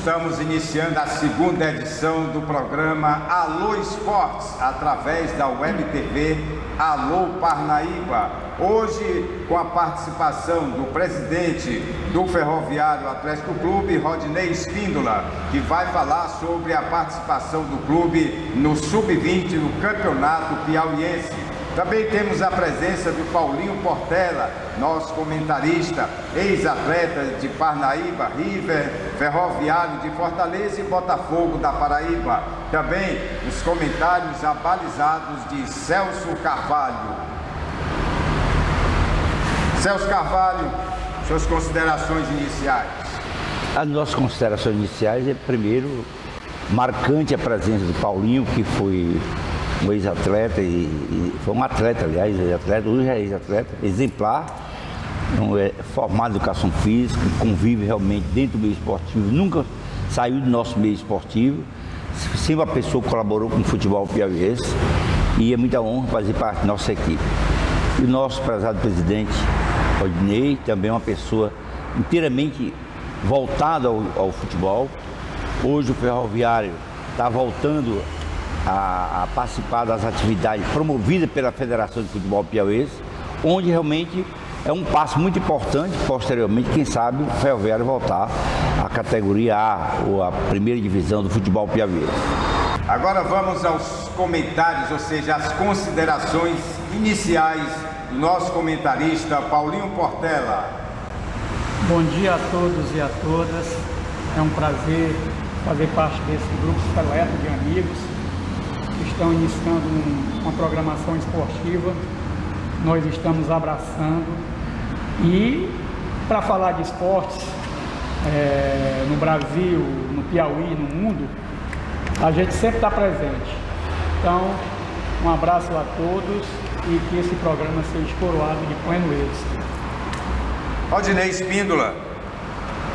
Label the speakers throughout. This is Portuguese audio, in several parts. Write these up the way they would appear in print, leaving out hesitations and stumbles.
Speaker 1: Estamos iniciando a segunda edição do programa Alô Esportes, através da Web TV Alô Parnaíba. Hoje, com a participação do presidente do Ferroviário Atlético Clube, Rodinei Espíndola, que vai falar sobre a participação do clube no Sub-20 no Campeonato Piauiense. Também temos a presença do Paulinho Portela, nosso comentarista, ex-atleta de Parnaíba, River, Ferroviário de Fortaleza e Botafogo da Paraíba. Também os comentários abalizados de Celso Carvalho. Celso Carvalho, suas considerações iniciais.
Speaker 2: As nossas considerações iniciais é, primeiro, marcante a presença do Paulinho, que foi um ex-atleta e foi um atleta, aliás, ex-atleta, hoje é ex-atleta, exemplar, formado em educação física, convive realmente dentro do meio esportivo, nunca saiu do nosso meio esportivo, sempre uma pessoa que colaborou com o futebol piauiense e é muita honra fazer parte da nossa equipe. E o nosso prezado presidente, Rodinei, também é uma pessoa inteiramente voltada ao futebol. Hoje o Ferroviário está voltando a participar das atividades promovidas pela Federação de Futebol Piauiense, onde realmente é um passo muito importante, posteriormente, quem sabe, o Ferroviário voltar à categoria A, ou à primeira divisão do futebol piauiense.
Speaker 1: Agora vamos aos comentários, ou seja, as considerações iniciais do nosso comentarista Paulinho Portela.
Speaker 3: Bom dia a todos e a todas, é um prazer fazer parte desse grupo seleto de amigos que estão iniciando uma programação esportiva. Nós estamos abraçando e, para falar de esportes no Brasil, no Piauí, no mundo, a gente sempre está presente. Então, um abraço a todos e que esse programa seja coroado de pleno êxito.
Speaker 1: Rodinei Espíndola,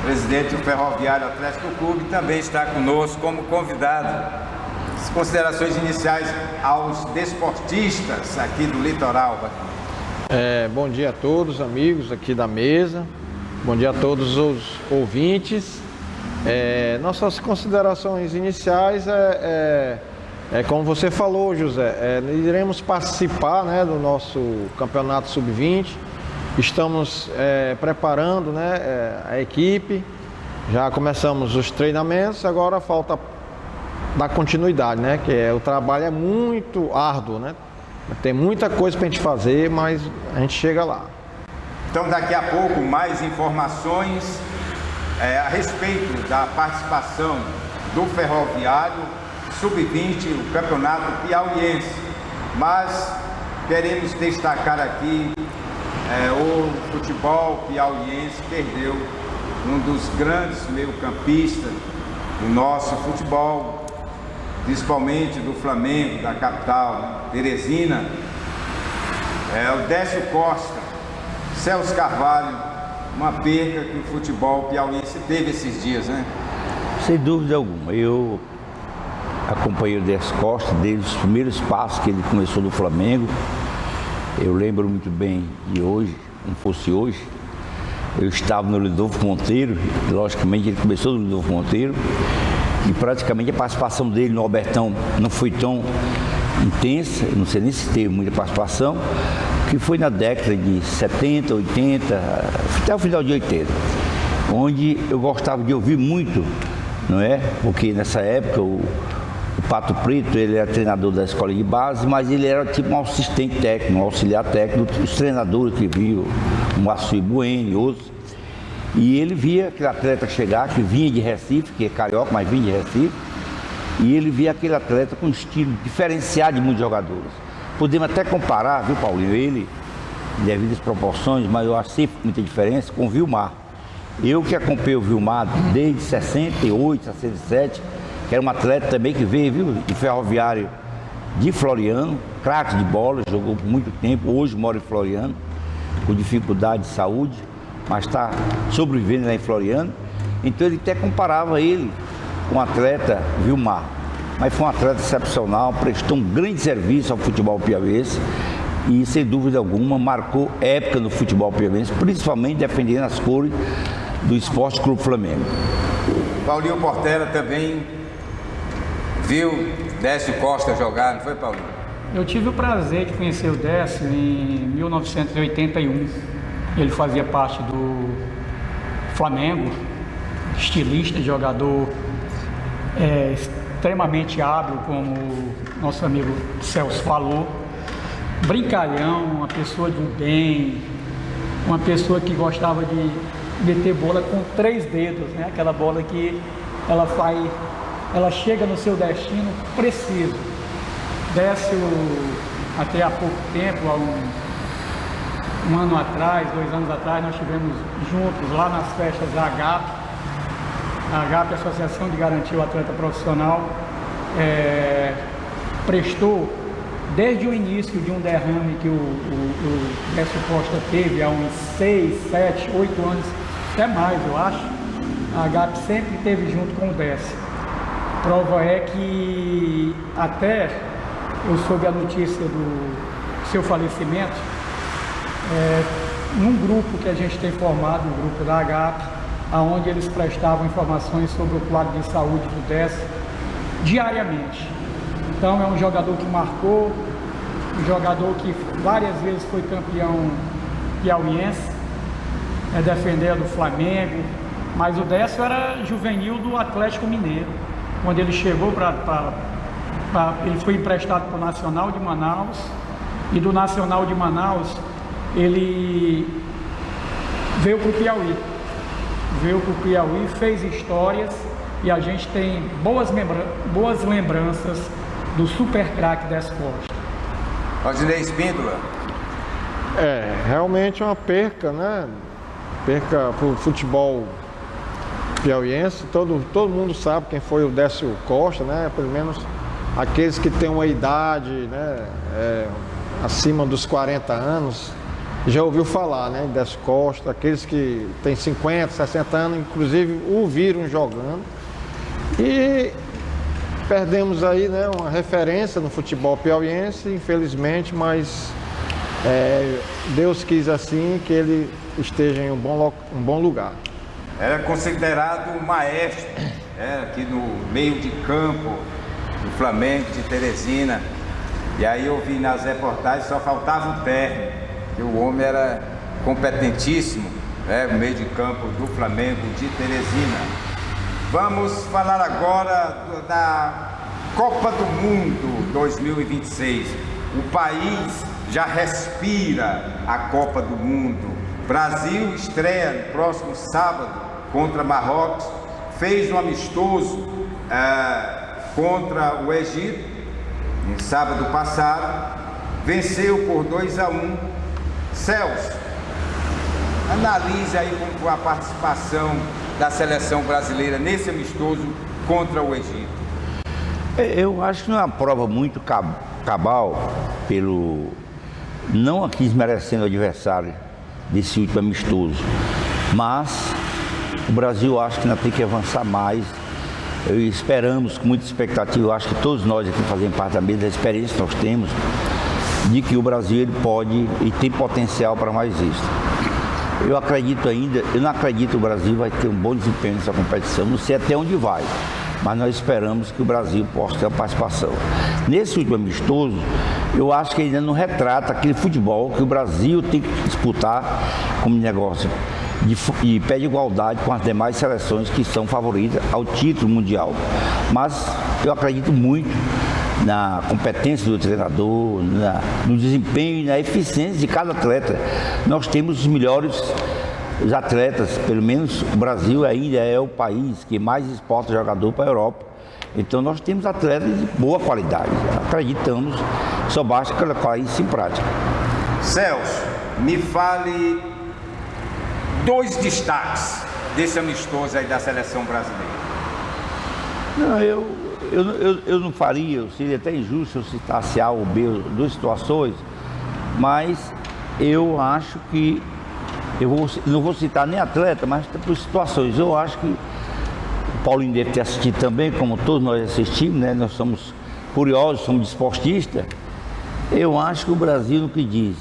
Speaker 1: presidente do Ferroviário Atlético Clube, também está conosco como convidado. As considerações iniciais aos desportistas aqui do litoral.
Speaker 4: Bom dia a todos, amigos aqui da mesa. Bom dia a todos os ouvintes. Nossas considerações iniciais como você falou, José, iremos participar, né, do nosso campeonato sub-20. Estamos preparando, né, a equipe. Já começamos os treinamentos, agora falta dar continuidade, né, que o trabalho é muito árduo, né? Tem muita coisa para a gente fazer, mas a gente chega lá.
Speaker 1: Então, daqui a pouco, mais informações a respeito da participação do Ferroviário Sub-20, o Campeonato Piauiense. Mas queremos destacar aqui o futebol piauiense perdeu um dos grandes meio-campistas do nosso futebol, principalmente do Flamengo, da capital, Teresina, o Décio Costa. Celso Carvalho, uma perca que o futebol piauiense teve esses dias, né?
Speaker 2: Sem dúvida alguma. Eu acompanhei o Décio Costa desde os primeiros passos que ele começou no Flamengo. Eu lembro muito bem de hoje, como fosse hoje. Eu estava no Lidolfo Monteiro, e, logicamente ele começou no Lidolfo Monteiro, e praticamente a participação dele no Albertão não foi tão intensa, eu não sei nem se teve muita participação, que foi na década de 70, 80, até o final de 80, onde eu gostava de ouvir muito, não é? Porque nessa época o Pato Preto, ele era treinador da escola de base, mas ele era tipo um assistente técnico, um auxiliar técnico, os treinadores que viam, o Açui Bueno e outros. E ele via aquele atleta chegar, que vinha de Recife, que é carioca, mas vinha de Recife, e ele via aquele atleta com um estilo diferenciado de muitos jogadores. Podemos até comparar, viu, Paulinho, ele, devido às proporções, mas eu acho sempre muita diferença, com o Vilmar. Eu que acompanhei o Vilmar desde 68, 67, que era um atleta também que veio, viu, de Ferroviário de Floriano, craque de bola, jogou por muito tempo, hoje mora em Floriano, com dificuldade de saúde, mas está sobrevivendo lá em Floriano. Então ele até comparava ele com o atleta Vilmar. Mas foi um atleta excepcional, prestou um grande serviço ao futebol piauiense e, sem dúvida alguma, marcou época no futebol piauiense, principalmente defendendo as cores do Esporte Clube Flamengo.
Speaker 1: Paulinho Portela também viu Décio Costa jogar, não foi, Paulinho?
Speaker 3: Eu tive o prazer de conhecer o Décio em 1981. Ele fazia parte do Flamengo, estilista, jogador extremamente hábil, como o nosso amigo Celso falou. Brincalhão, uma pessoa do bem, uma pessoa que gostava de meter bola com 3 dedos, né? Aquela bola que ela chega no seu destino preciso. Décio, até há pouco tempo, há um ano atrás, 2 anos atrás, nós estivemos juntos lá nas festas da AGAP. A AGAP, Associação de Garantia ao Atleta Profissional, prestou, desde o início de um derrame que o Décio Costa teve há uns 6, 7, 8 anos, até mais, eu acho, a AGAP sempre esteve junto com o Décio. Prova é que até eu soube a notícia do seu falecimento num grupo que a gente tem formado, um grupo da AGAP, onde eles prestavam informações sobre o quadro de saúde do Décio diariamente. Então é um jogador que marcou, um jogador que várias vezes foi campeão piauiense, defendendo o Flamengo, mas o Décio era juvenil do Atlético Mineiro. Quando ele chegou ele foi emprestado para o Nacional de Manaus, e do Nacional de Manaus ele veio para o Piauí. Fez histórias, e a gente tem boas lembranças do super craque Décio Costa.
Speaker 1: Rodinei Espíndola.
Speaker 4: Realmente é uma perca, né? Perca para o futebol piauiense. Todo mundo sabe quem foi o Décio Costa, né? Pelo menos aqueles que têm uma idade, né, acima dos 40 anos, já ouviu falar, né, Décio Costa. Aqueles que têm 50, 60 anos, inclusive o viram jogando. E perdemos aí, né, uma referência no futebol piauiense, infelizmente, mas Deus quis assim que ele esteja em um bom lugar.
Speaker 1: Era considerado um maestro, aqui no meio de campo do Flamengo de Teresina. E aí eu vi nas reportagens, só faltava o terno, que o homem era competentíssimo, no meio de campo do Flamengo de Teresina. Vamos falar agora da Copa do Mundo 2026. O país já respira a Copa do Mundo. Brasil estreia no próximo sábado contra Marrocos, fez um amistoso contra o Egito no sábado passado, venceu por 2-1. Celso, analise aí como foi a participação da seleção brasileira nesse amistoso contra o Egito.
Speaker 2: Eu acho que não é uma prova muito cabal, não aqui desmerecendo o adversário desse último amistoso, mas o Brasil acho que ainda tem que avançar mais. Esperamos com muita expectativa, eu acho que todos nós aqui fazemos parte da mesma experiência que nós temos, de que o Brasil ele pode e tem potencial para mais isso. Eu não acredito que o Brasil vai ter um bom desempenho nessa competição, não sei até onde vai, mas nós esperamos que o Brasil possa ter a participação. Nesse último amistoso, eu acho que ainda não retrata aquele futebol que o Brasil tem que disputar como negócio de pé de igualdade com as demais seleções que são favoritas ao título mundial. Mas eu acredito muito na competência do treinador, no desempenho e na eficiência de cada atleta. Nós temos os melhores atletas, pelo menos o Brasil ainda é o país que mais exporta jogador para a Europa. Então nós temos atletas de boa qualidade. Acreditamos, só basta colocar isso em prática.
Speaker 1: Celso, me fale 2 destaques desse amistoso aí da seleção brasileira.
Speaker 2: Não, eu não faria, seria até injusto eu citasse A ou B, 2 situações, mas eu acho que não vou citar nem atleta, mas por situações. Eu acho que o Paulinho deve ter assistido também, como todos nós assistimos, né? Nós somos curiosos, somos desportistas. Eu acho que o Brasil, no que diz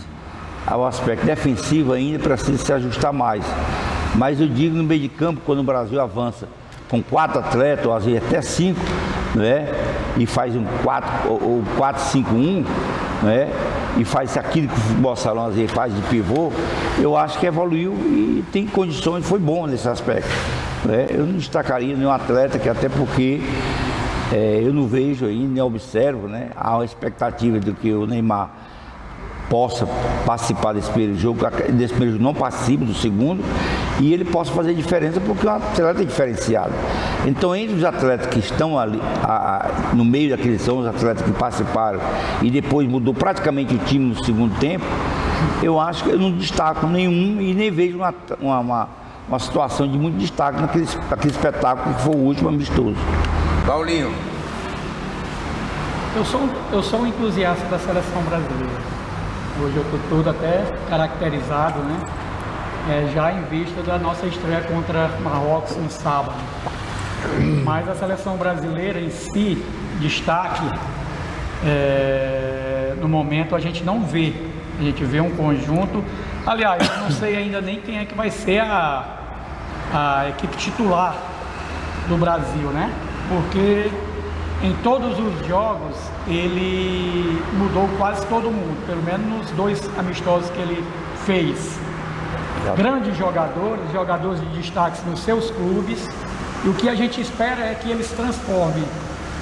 Speaker 2: ao aspecto defensivo, ainda precisa se ajustar mais. Mas eu digo no meio de campo, quando o Brasil avança com 4 atletas, ou às vezes até 5, né? E faz um 4-5-1, né? E faz aquilo que o futebol salão às vezes faz de pivô. Eu acho que evoluiu e tem condições, foi bom nesse aspecto, né? Eu não destacaria nenhum atleta, que até porque eu não vejo ainda, nem observo, né? Há uma expectativa de que o Neymar possa participar desse primeiro jogo, não participe do segundo, e ele possa fazer diferença, porque é um atleta diferenciado. Então, entre os atletas que estão ali, no meio daqueles, são os atletas que participaram e depois mudou praticamente o time no segundo tempo, eu acho que eu não destaco nenhum e nem vejo uma situação de muito destaque naquele espetáculo que foi o último amistoso.
Speaker 1: Paulinho.
Speaker 3: Eu sou um entusiasta da seleção brasileira. Hoje eu estou todo até caracterizado, né? Já em vista da nossa estreia contra Marrocos no sábado. Mas a seleção brasileira em si, destaque, no momento a gente não vê. A gente vê um conjunto. Aliás, eu não sei ainda nem quem é que vai ser a equipe titular do Brasil, né? Porque em todos os jogos ele mudou quase todo mundo, pelo menos nos 2 amistosos que ele fez. Grandes jogadores de destaque nos seus clubes, e o que a gente espera é que eles transformem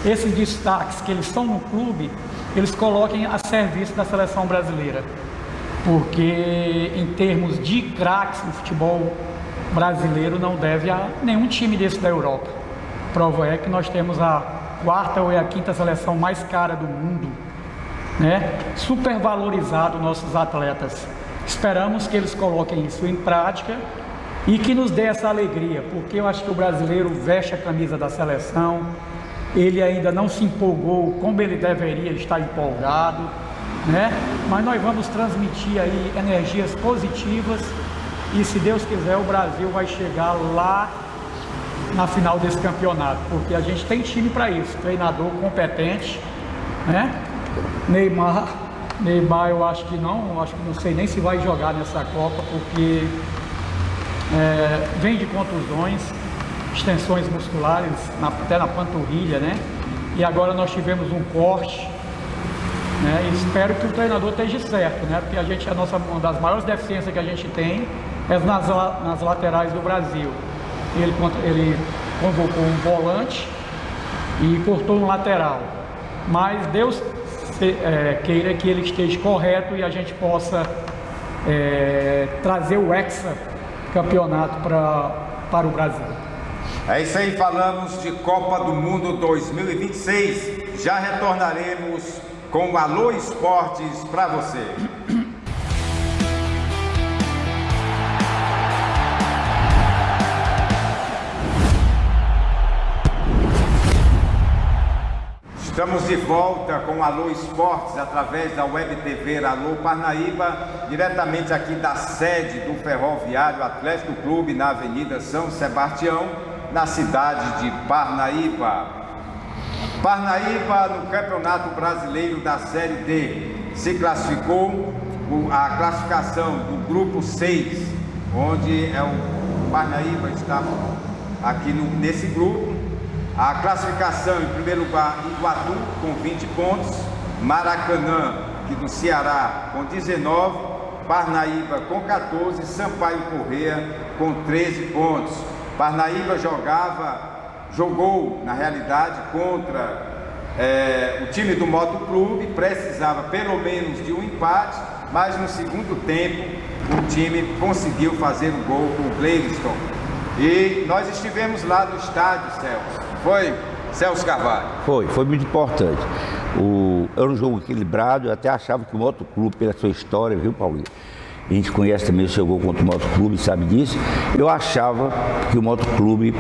Speaker 3: esses destaques que eles estão no clube, eles coloquem a serviço da seleção brasileira. Porque em termos de craques no futebol brasileiro não deve a nenhum time desse da Europa. Prova é que nós temos a 4ª ou a 5ª seleção mais cara do mundo, né? Super valorizado nossos atletas. Esperamos que eles coloquem isso em prática e que nos dê essa alegria, porque eu acho que o brasileiro veste a camisa da seleção, ele ainda não se empolgou como ele deveria estar empolgado, né? Mas nós vamos transmitir aí energias positivas e, se Deus quiser, o Brasil vai chegar lá na final desse campeonato, porque a gente tem time para isso, treinador competente, né? Neymar eu acho que não sei nem se vai jogar nessa Copa, porque vem de contusões, extensões musculares, até na panturrilha, né? E agora nós tivemos um corte, né? E espero que o treinador esteja certo, né? Porque uma das maiores deficiências que a gente tem é nas laterais do Brasil. Ele convocou um volante e cortou um lateral, mas Deus queira que ele esteja correto e a gente possa trazer o Hexa campeonato para o Brasil.
Speaker 1: É isso aí, falamos de Copa do Mundo 2026. Já retornaremos com o Alô Esportes para você. Estamos de volta com o Alô Esportes através da Web TV Alô Parnaíba, diretamente aqui da sede do Ferroviário Atlético Clube, na Avenida São Sebastião, na cidade de Parnaíba. Parnaíba, no Campeonato Brasileiro da Série D, se classificou a classificação do Grupo 6, onde o Parnaíba está aqui nesse grupo. A classificação, em primeiro lugar, Iguatu com 20 pontos, Maracanã, aqui do Ceará, com 19, Parnaíba com 14, Sampaio Corrêa com 13 pontos. Parnaíba jogou, na realidade, contra o time do Motoclube, precisava pelo menos de um empate, mas no segundo tempo o time conseguiu fazer o gol com o Gleiton. E nós estivemos lá no estádio, Celso. Foi, Celso Carvalho?
Speaker 2: Foi muito importante. Era um jogo equilibrado, eu até achava que o Motoclube, pela sua história, viu, Paulinho? A gente conhece também o seu gol contra o Motoclube, sabe disso. Eu achava que o Motoclube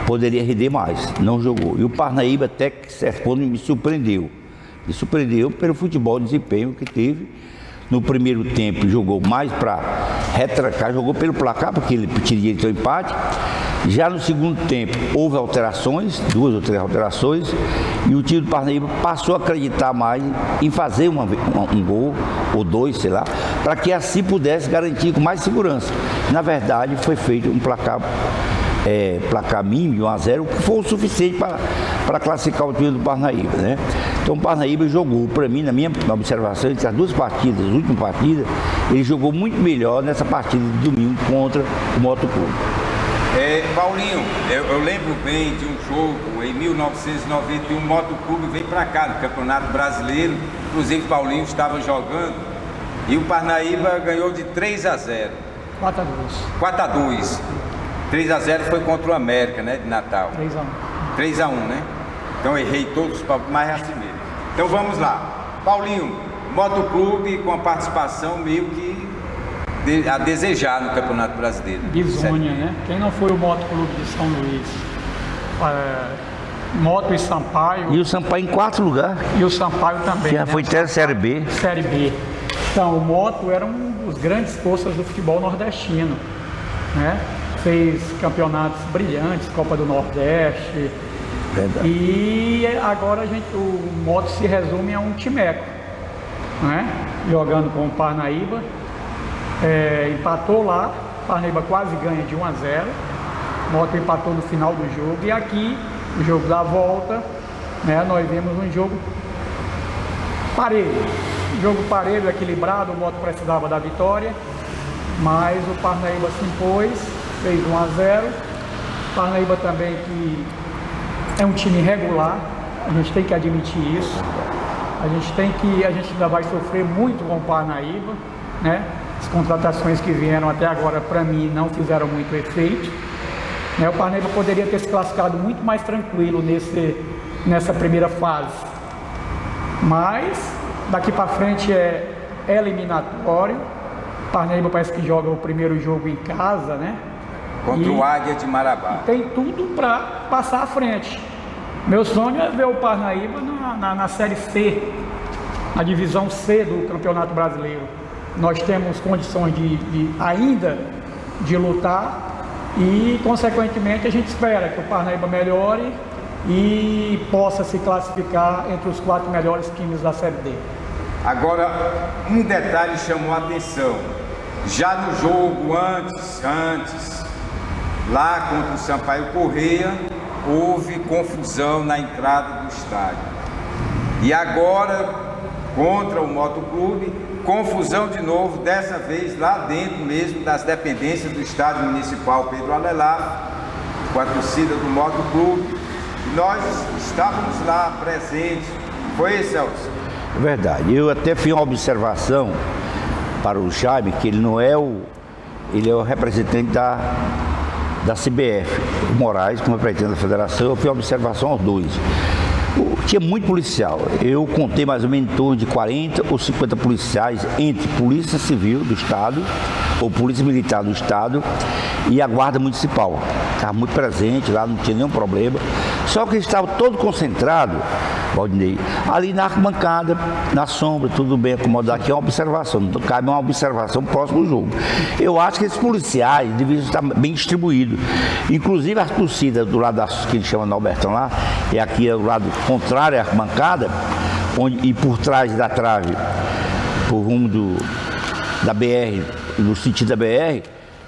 Speaker 2: poderia render mais, não jogou. E o Parnaíba, até que certo ponto, me surpreendeu. Me surpreendeu pelo futebol, desempenho que teve. No primeiro tempo jogou mais para retrancar, jogou pelo placar, porque ele tinha direito ao empate. Já no segundo tempo houve alterações, 2 ou 3 alterações, e o time do Parnaíba passou a acreditar mais em fazer um gol, ou 2, sei lá, para que assim pudesse garantir com mais segurança. Na verdade, foi feito um placar placar mínimo de 1-0, que foi o suficiente para classificar o time do Parnaíba, né? Então o Parnaíba jogou, para mim, na minha observação, entre as duas partidas, as últimas partidas, ele jogou muito melhor nessa partida de domingo contra o Motoclube.
Speaker 1: Paulinho, eu lembro bem de um jogo em 1991, o Motoclube veio para cá no Campeonato Brasileiro, inclusive o Paulinho estava jogando, e o Parnaíba ganhou de 3-0. 4-2. 3-0 foi contra o América, né, de Natal. 3-1, né? Então errei todos os palpites, mas é assim mesmo. Então vamos lá. Paulinho, Motoclube com a participação meio que a desejar no Campeonato Brasileiro.
Speaker 3: Bisônia, né? Quem não foi o Motoclube de São Luís? Moto e Sampaio.
Speaker 2: E o Sampaio em 4º lugar.
Speaker 3: E o Sampaio também.
Speaker 2: Já foi até a Série B.
Speaker 3: Série B. Então, o Moto era um dos grandes forças do futebol nordestino, né? Fez campeonatos brilhantes, Copa do Nordeste.
Speaker 2: Verdade.
Speaker 3: E agora o Moto se resume a um timeco, né? Jogando com o Parnaíba. Empatou lá, Parnaíba quase ganha de 1-0. Moto empatou no final do jogo. E aqui, o jogo da volta, né? Nós vimos um jogo parelho. Jogo parelho, equilibrado, o Moto precisava da vitória, mas o Parnaíba se impôs, fez 1-0. Parnaíba também que é um time regular, a gente tem que admitir isso. A gente ainda vai sofrer muito com o Parnaíba, né? As contratações que vieram até agora, para mim, não fizeram muito efeito, né? O Parnaíba poderia ter se classificado muito mais tranquilo nessa primeira fase, mas daqui para frente é eliminatório. Parnaíba parece que joga o primeiro jogo em casa, né?
Speaker 1: Contra o Águia de Marabá.
Speaker 3: Tem tudo para passar à frente. Meu sonho é ver o Parnaíba na Série C, na divisão C do Campeonato Brasileiro. Nós temos condições ainda de lutar e, consequentemente, a gente espera que o Parnaíba melhore e possa se classificar entre os 4 melhores times da Série D.
Speaker 1: Agora, um detalhe chamou a atenção. Já no jogo antes, lá contra o Sampaio Correia, houve confusão na entrada do estádio. E agora, contra o Motoclube, confusão de novo, dessa vez lá dentro mesmo das dependências do Estádio Municipal Pedro Alelar, com a torcida do Motoclube. Nós estávamos lá presentes. Foi, Celso?
Speaker 2: É verdade. Eu até fiz uma observação para o Jaime, que ele é o representante da CBF, o Moraes, como representante da federação. Eu fiz uma observação aos dois. Tinha muito policial. Eu contei mais ou menos em torno de 40 ou 50 policiais entre Polícia Civil do Estado, ou Polícia Militar do Estado, e a Guarda Municipal. Estava muito presente lá, não tinha nenhum problema. Só que eles estavam todos concentrados, Valdinei, ali na arquibancada, na sombra, tudo bem acomodado. Aqui é uma observação, não cabe uma observação próximo do jogo. Eu acho que esses policiais deviam estar bem distribuídos. Inclusive as torcidas do lado que a gente chama de Albertão lá, e aqui é do lado contrário à arquibancada, e por trás da trave, por rumo da BR, no sentido da BR,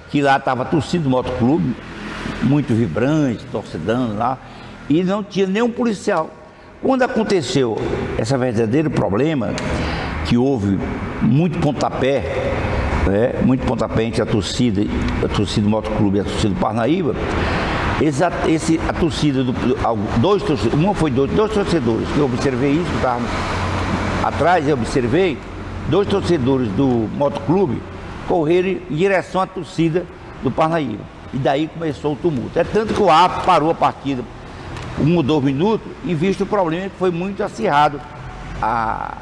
Speaker 2: que lá estava a torcida do Motoclube, muito vibrante, torcedando lá, e não tinha nenhum policial. Quando aconteceu esse verdadeiro problema, que houve muito pontapé, né, muito pontapé entre a torcida do Motoclube e a torcida do Parnaíba, a torcida dois torcedores, que eu observei isso, que estavam atrás, eu observei, 2 torcedores do Motoclube correram em direção à torcida do Parnaíba. E daí começou o tumulto. É tanto que o árbitro parou a partida 1 ou 2 minutos e visto o problema que foi muito acirrado a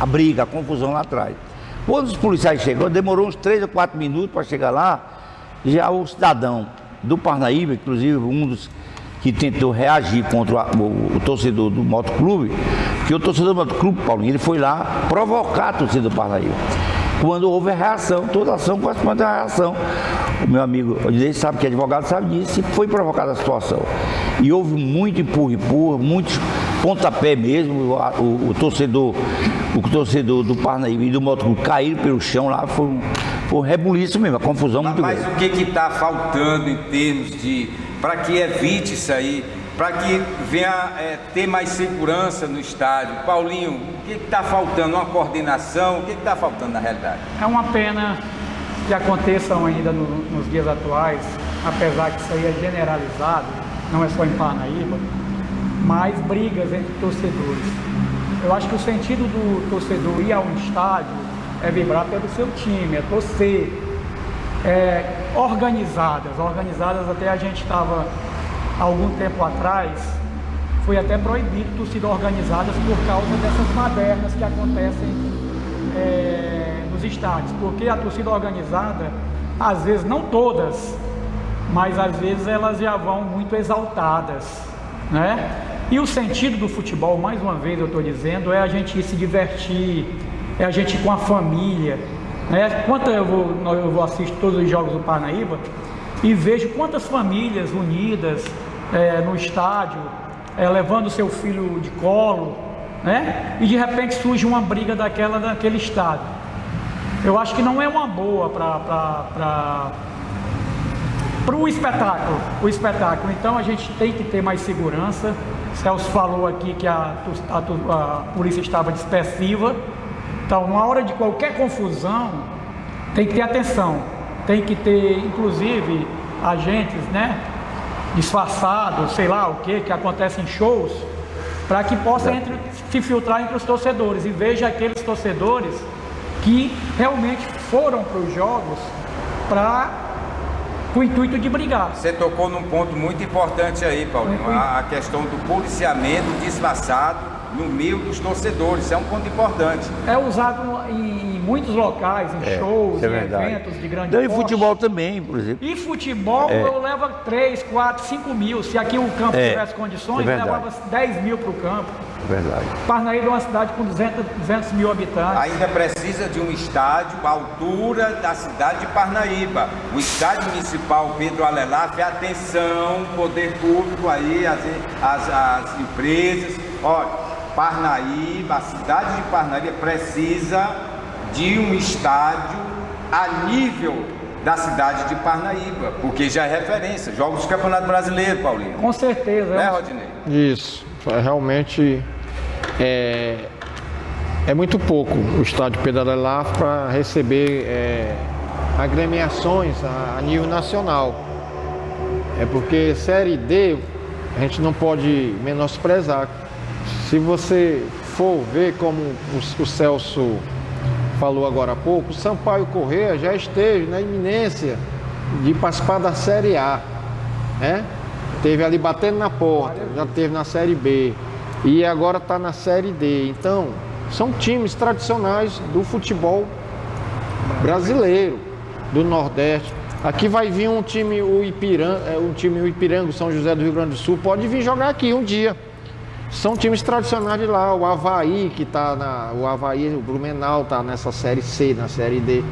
Speaker 2: briga, a confusão lá atrás. Quando os policiais chegaram, demorou uns 3 ou 4 minutos para chegar lá, já o cidadão do Parnaíba, inclusive um dos que tentou reagir contra o torcedor do Motoclube, porque o torcedor do Motoclube, Paulinho, ele foi lá provocar a torcida do Parnaíba. Quando houve a reação, toda ação corresponde à reação. O meu amigo, ele sabe que é advogado, sabe disso, e foi provocada a situação. E houve muito empurra, muitos pontapé mesmo, o torcedor o torcedor do Parnaíba e do Motoclube caíram pelo chão lá, foi um rebuliço mesmo, a confusão muito grande.
Speaker 1: Mas o que está faltando em termos de... para que evite isso aí, para que venha ter mais segurança no estádio? Paulinho, o que está faltando? Uma coordenação? O que está faltando na realidade?
Speaker 3: É uma pena que aconteçam ainda nos dias atuais, apesar que isso aí é generalizado, não é só em Parnaíba, mais brigas entre torcedores. Eu acho que o sentido do torcedor ir a um estádio é vibrar pelo seu time, é torcer. Organizadas até a gente estava, algum tempo atrás, foi até proibido torcida organizadas por causa dessas badernas que acontecem nos estádios, porque a torcida organizada, às vezes, não todas, mas às vezes elas já vão muito exaltadas, né? E o sentido do futebol, mais uma vez eu estou dizendo, é a gente ir se divertir, é a gente ir com a família, né? Eu assisto todos os jogos do Parnaíba e vejo quantas famílias unidas no estádio, levando o seu filho de colo, né? E de repente surge uma briga daquele estádio. Eu acho que não é uma boa para o espetáculo. Então a gente tem que ter mais segurança. Celso falou aqui que a polícia estava dispersiva. Então, na hora de qualquer confusão, tem que ter atenção. Tem que ter, inclusive, agentes, né, disfarçados, sei lá o que acontece em shows, para que possa se filtrar entre os torcedores e veja aqueles torcedores que realmente foram para os jogos com o intuito de brigar.
Speaker 1: Você tocou num ponto muito importante aí, Paulinho, a questão do policiamento disfarçado no meio dos torcedores. Isso é um ponto importante.
Speaker 3: É usado em muitos locais, em shows, em eventos de grande porte.
Speaker 2: E futebol também, por exemplo.
Speaker 3: E futebol eu levo 3, 4, 5 mil. Se aqui o campo tivesse condições, levava 10 mil para o campo.
Speaker 2: Verdade.
Speaker 3: Parnaíba é uma cidade com 200 mil habitantes.
Speaker 1: Ainda precisa de um estádio à altura da cidade de Parnaíba. O estádio municipal Pedro Alelaf, atenção, poder público aí, as empresas. Olha, Parnaíba, a cidade de Parnaíba precisa de um estádio a nível da cidade de Parnaíba, porque já é referência. Jogos do Campeonato Brasileiro, Paulinho.
Speaker 3: Com certeza.
Speaker 1: Né, Rodinei?
Speaker 4: Isso. Realmente é muito pouco o estádio Pedro Alelaf para receber agremiações a nível nacional. É porque Série D a gente não pode menosprezar. Se você for ver como o Celso falou agora há pouco, o Sampaio Corrêa já esteve na iminência de participar da Série A, né? Teve ali batendo na porta, já teve na Série B e agora está na Série D. Então, são times tradicionais do futebol brasileiro, do Nordeste. Aqui vai vir um time, o Ipiranga, São José do Rio Grande do Sul, pode vir jogar aqui um dia. São times tradicionais de lá, o Avaí, o Blumenau está nessa Série C, na Série D.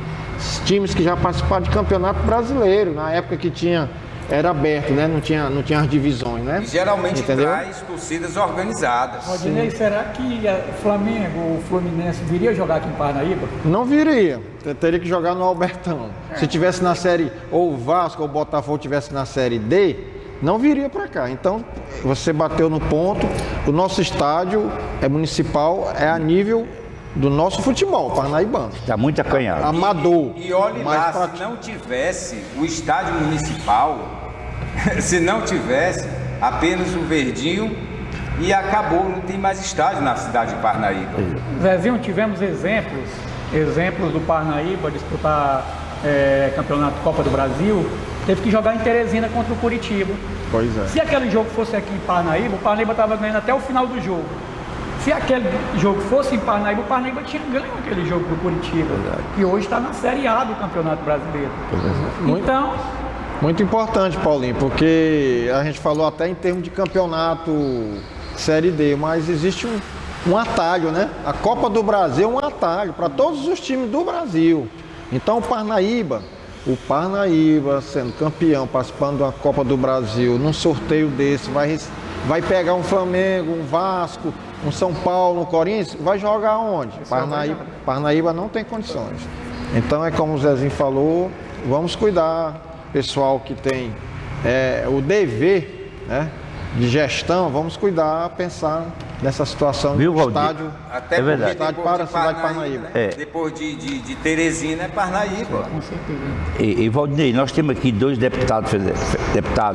Speaker 4: Times que já participaram de campeonato brasileiro, na época que era aberto, né? Não tinha as divisões, né?
Speaker 1: E geralmente traz torcidas organizadas.
Speaker 3: Rodinei, será que o Flamengo, o Fluminense viria jogar aqui em Parnaíba?
Speaker 4: Não viria, teria que jogar no Albertão. Se tivesse na Série, ou o Vasco ou o Botafogo tivesse na Série D, não viria para cá. Então, você bateu no ponto. O nosso estádio municipal, é a nível do nosso futebol parnaibano.
Speaker 2: Está muito acanhado.
Speaker 4: Amador.
Speaker 1: E olhe lá, se não tivesse o estádio municipal, se não tivesse apenas o verdinho, e acabou, não tem mais estádio na cidade de Parnaíba.
Speaker 3: Zezinho, tivemos exemplos do Parnaíba disputar campeonato Copa do Brasil. Teve que jogar em Teresina contra o Curitiba.
Speaker 4: Pois é.
Speaker 3: Se aquele jogo fosse aqui em Parnaíba, o Parnaíba estava ganhando até o final do jogo. Se aquele jogo fosse em Parnaíba, o Parnaíba tinha ganho aquele jogo para o Curitiba. Verdade. Que hoje está na Série A do Campeonato Brasileiro. Então...
Speaker 4: Muito importante, Paulinho, porque a gente falou até em termos de campeonato Série D, mas existe um atalho, né? A Copa do Brasil é um atalho para todos os times do Brasil. Então o Parnaíba sendo campeão, participando da Copa do Brasil, num sorteio desse, vai vai pegar um Flamengo, um Vasco, um São Paulo, um Corinthians, vai jogar onde? Parnaíba não tem condições. Então é como o Zezinho falou, vamos cuidar, pessoal que tem o dever, né, de gestão, vamos cuidar, pensar nessa situação do estádio.
Speaker 1: Até
Speaker 2: é verdade.
Speaker 4: Estádio para a cidade de Parnaíba.
Speaker 1: Depois de Teresina é Parnaíba.
Speaker 3: Com certeza.
Speaker 2: E Valdinei, nós temos aqui dois deputados,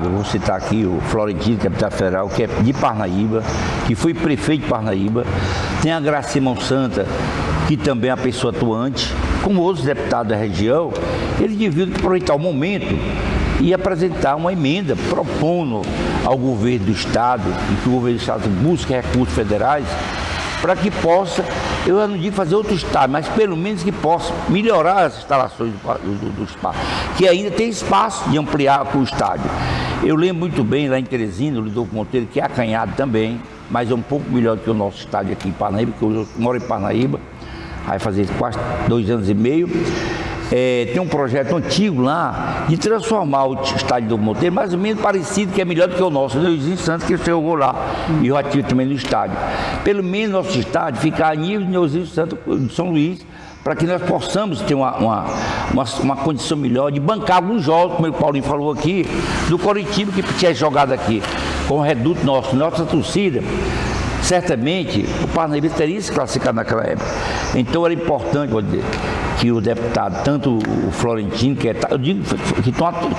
Speaker 2: vou citar aqui o Florentino, que é deputado federal, que é de Parnaíba, que foi prefeito de Parnaíba. Tem a Gracinha Monsanto, que também é uma pessoa atuante, como outros deputados da região. Eles deviam aproveitar o momento e apresentar uma emenda propondo ao governo do Estado, e que o governo do Estado busque recursos federais, para que possa, eu não digo fazer outro estado, mas pelo menos que possa melhorar as instalações do espaço, que ainda tem espaço de ampliar o estádio. Eu lembro muito bem lá em Teresina, o Lidolfo Monteiro, que é acanhado também, mas é um pouco melhor do que o nosso estádio aqui em Parnaíba, porque eu moro em Parnaíba, vai fazer quase 2 anos e meio. Tem um projeto antigo lá de transformar o estádio do Monteiro, mais ou menos parecido, que é melhor do que o nosso, Neuzinho Santos, que o senhor jogou lá, e eu ativo também no estádio. Pelo menos nosso estádio ficar a nível de Neuzinho Santos de São Luís, para que nós possamos ter uma condição melhor de bancar alguns jogos, como o Paulinho falou aqui, do Coritiba, que tinha jogado aqui, com o reduto nossa torcida. Certamente o Parnaíba teria se classificado naquela época. Então era importante, vou dizer, que o deputado, tanto o Florentino, eu digo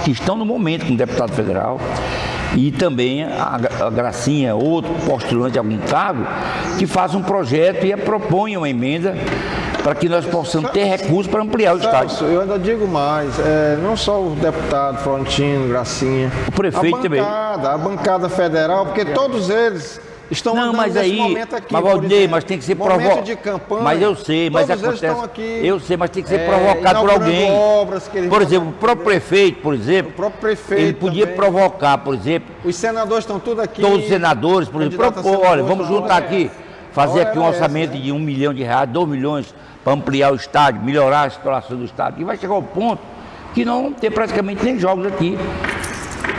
Speaker 2: que estão no momento como deputado federal, e também a Gracinha, outro postulante de algum cargo, que faça um projeto e proponha uma emenda para que nós possamos ter recursos para ampliar o estádio.
Speaker 4: Eu ainda digo mais, não só o deputado Florentino, Gracinha,
Speaker 2: o prefeito também.
Speaker 4: A bancada federal, porque todos eles estão nesse momento aqui.
Speaker 2: Mas Valdinei, mas tem que ser provocado.
Speaker 4: De campanha.
Speaker 2: Mas eu sei, mas acontece.
Speaker 4: Aqui,
Speaker 2: eu sei, mas tem que ser provocado por alguém. Por exemplo, o próprio prefeito, ele podia provocar, por exemplo.
Speaker 4: Os senadores estão tudo aqui.
Speaker 2: Todos os senadores, por exemplo, olha, vamos juntar aqui, fazer aqui um orçamento de R$1 milhão, R$2 milhões para ampliar o estádio, melhorar a situação do estádio. E vai chegar ao ponto que não tem praticamente nem jogos aqui.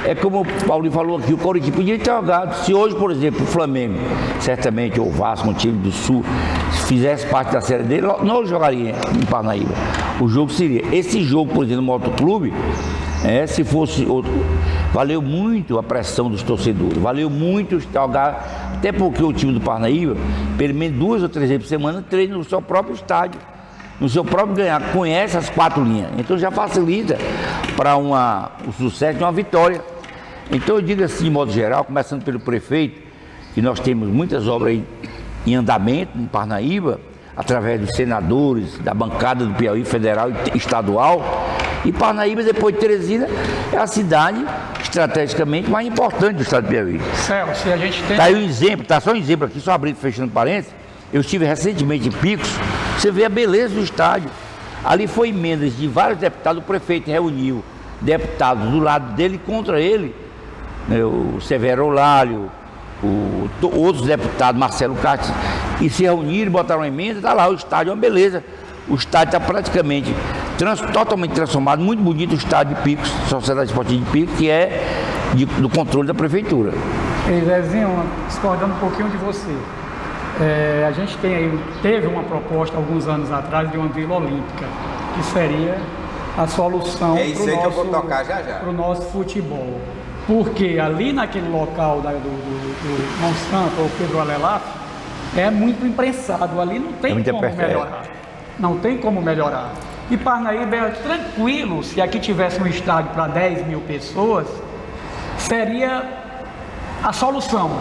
Speaker 2: É como o Paulinho falou aqui, o Coritiba podia ter jogado. Se hoje, por exemplo, o Flamengo, certamente, ou o Vasco, um time do Sul, se fizesse parte da série dele, não jogaria em Parnaíba. O jogo seria. Esse jogo, por exemplo, no Motoclube, se fosse outro, valeu muito a pressão dos torcedores, valeu muito jogar, até porque o time do Parnaíba, pelo menos 2 ou 3 vezes por semana, treina no seu próprio estádio, no seu próprio ganhar, conhece as 4 linhas, então já facilita para o sucesso de uma vitória. Então eu digo assim, de modo geral, começando pelo prefeito, que nós temos muitas obras em andamento em Parnaíba, através dos senadores, da bancada do Piauí federal e estadual, e Parnaíba, depois de Teresina, é a cidade estrategicamente mais importante do estado do Piauí.
Speaker 3: Celso, a gente tem...
Speaker 2: Está aí um exemplo, tá só um exemplo aqui, só abrindo e fechando parênteses. Eu estive recentemente em Picos, você vê a beleza do estádio. Ali foi emendas de vários deputados, o prefeito reuniu deputados do lado dele e contra ele, né, o Severo Olálio, outros deputados, Marcelo Castro, e se reuniram, botaram uma emenda, está lá o estádio, é uma beleza. O estádio está praticamente totalmente transformado, muito bonito o estádio de Picos, Sociedade Esportiva de Picos, que é do controle da prefeitura.
Speaker 3: Ei, Zezinho, discordando um pouquinho de você. A gente teve uma proposta alguns anos atrás de uma Vila Olímpica, que seria a solução para o nosso futebol. Porque ali naquele local do Monsanto ou Pedro Alelaf é muito imprensado, ali não tem como melhorar. Não tem como melhorar. E Parnaíba é tranquilo, se aqui tivesse um estádio para 10 mil pessoas, seria a solução.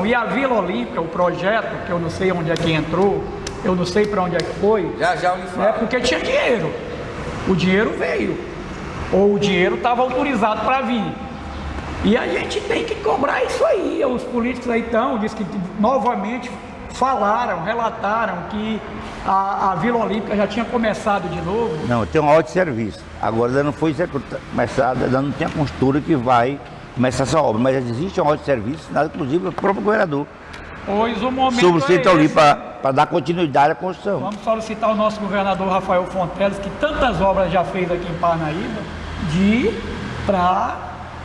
Speaker 3: E a Vila Olímpica, o projeto, que eu não sei onde é que entrou, eu não sei para onde é que foi,
Speaker 1: já me fala.
Speaker 3: Porque tinha dinheiro. O dinheiro veio. Ou o dinheiro estava autorizado para vir. E a gente tem que cobrar isso aí. Os políticos aí diz que novamente relataram que a Vila Olímpica já tinha começado de novo.
Speaker 2: Não, tem um ótimo serviço. Agora ainda não foi começada, ainda não tem a construtora que vai começar essa obra, mas existe um ótimo serviço, inclusive o próprio governador.
Speaker 3: Pois o momento
Speaker 2: solicita ali para dar continuidade à construção.
Speaker 3: Vamos solicitar o nosso governador Rafael Fonteles, que tantas obras já fez aqui em Parnaíba, para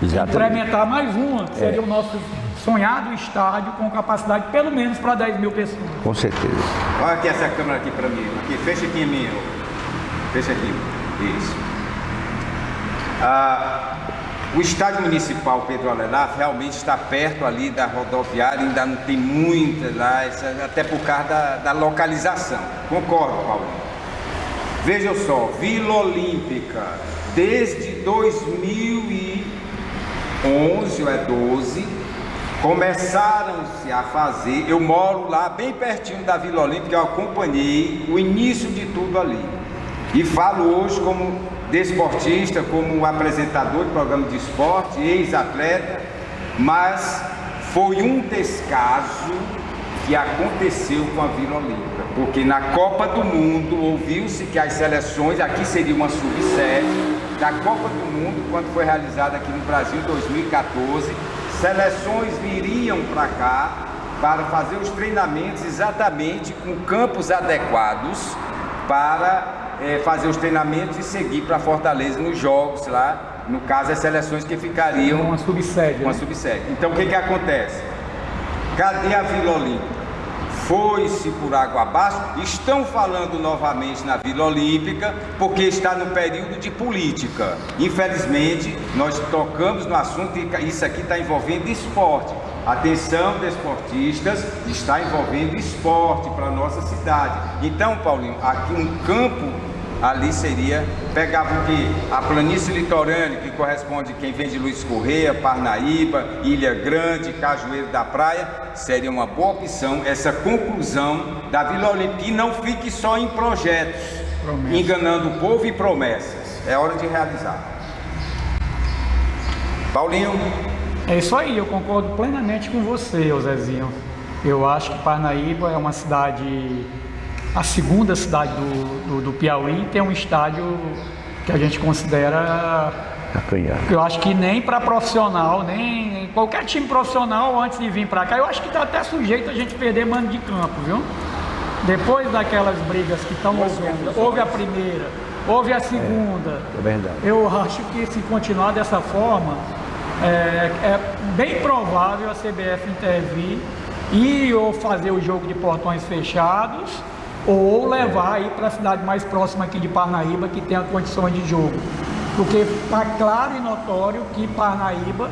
Speaker 3: implementar mais uma, que seria o nosso sonhado estádio com capacidade pelo menos para 10 mil pessoas.
Speaker 2: Com certeza.
Speaker 1: Olha aqui essa câmera aqui para mim. Aqui, fecha aqui em mim. Fecha aqui. Isso. O estádio municipal Pedro Alelaf realmente está perto ali da rodoviária, ainda não tem muita lá, até por causa da localização. Concordo, Paulinho. Vejam só, Vila Olímpica, desde 2011 ou 12, começaram-se a fazer. Eu moro lá bem pertinho da Vila Olímpica, eu acompanhei o início de tudo ali. E falo hoje como desportista, como apresentador de programa de esporte, ex-atleta, mas foi um descaso que aconteceu com a Vila Olímpica, porque na Copa do Mundo ouviu-se que as seleções, aqui seria uma sub-7, da Copa do Mundo, quando foi realizada aqui no Brasil em 2014, seleções viriam para cá para fazer os treinamentos exatamente com campos adequados para fazer os treinamentos e seguir para Fortaleza nos jogos lá, no caso as seleções que ficariam
Speaker 3: uma subsede.
Speaker 1: Uma subsede. Então o que acontece? Cadê a Vila Olímpica? Foi-se por água abaixo. Estão falando novamente na Vila Olímpica porque está no período de política. Infelizmente nós tocamos no assunto e isso aqui está envolvendo esporte. Atenção, desportistas, está envolvendo esporte para a nossa cidade. Então, Paulinho, aqui um campo ali seria, pegava o quê? A planície litorânea, que corresponde quem vem de Luiz Correia, Parnaíba, Ilha Grande, Cajueiro da Praia, seria uma boa opção essa conclusão da Vila Olímpica. E não fique só em projetos, enganando o povo e promessas. É hora de realizar. Paulinho?
Speaker 3: É isso aí, eu concordo plenamente com você, Zezinho. Eu acho que Parnaíba é uma cidade, a segunda cidade do Piauí, tem um estádio que a gente considera, eu acho que nem para profissional, nem qualquer time profissional antes de vir para cá, eu acho que está até sujeito a gente perder mando de campo, viu? Depois daquelas brigas que estão ocorrendo, houve a primeira, houve a segunda.
Speaker 2: É verdade.
Speaker 3: Eu acho que se continuar dessa forma, é bem provável a CBF intervir e ou fazer o jogo de portões fechados ou levar aí para a cidade mais próxima aqui de Parnaíba que tenha condições de jogo, porque está claro e notório que Parnaíba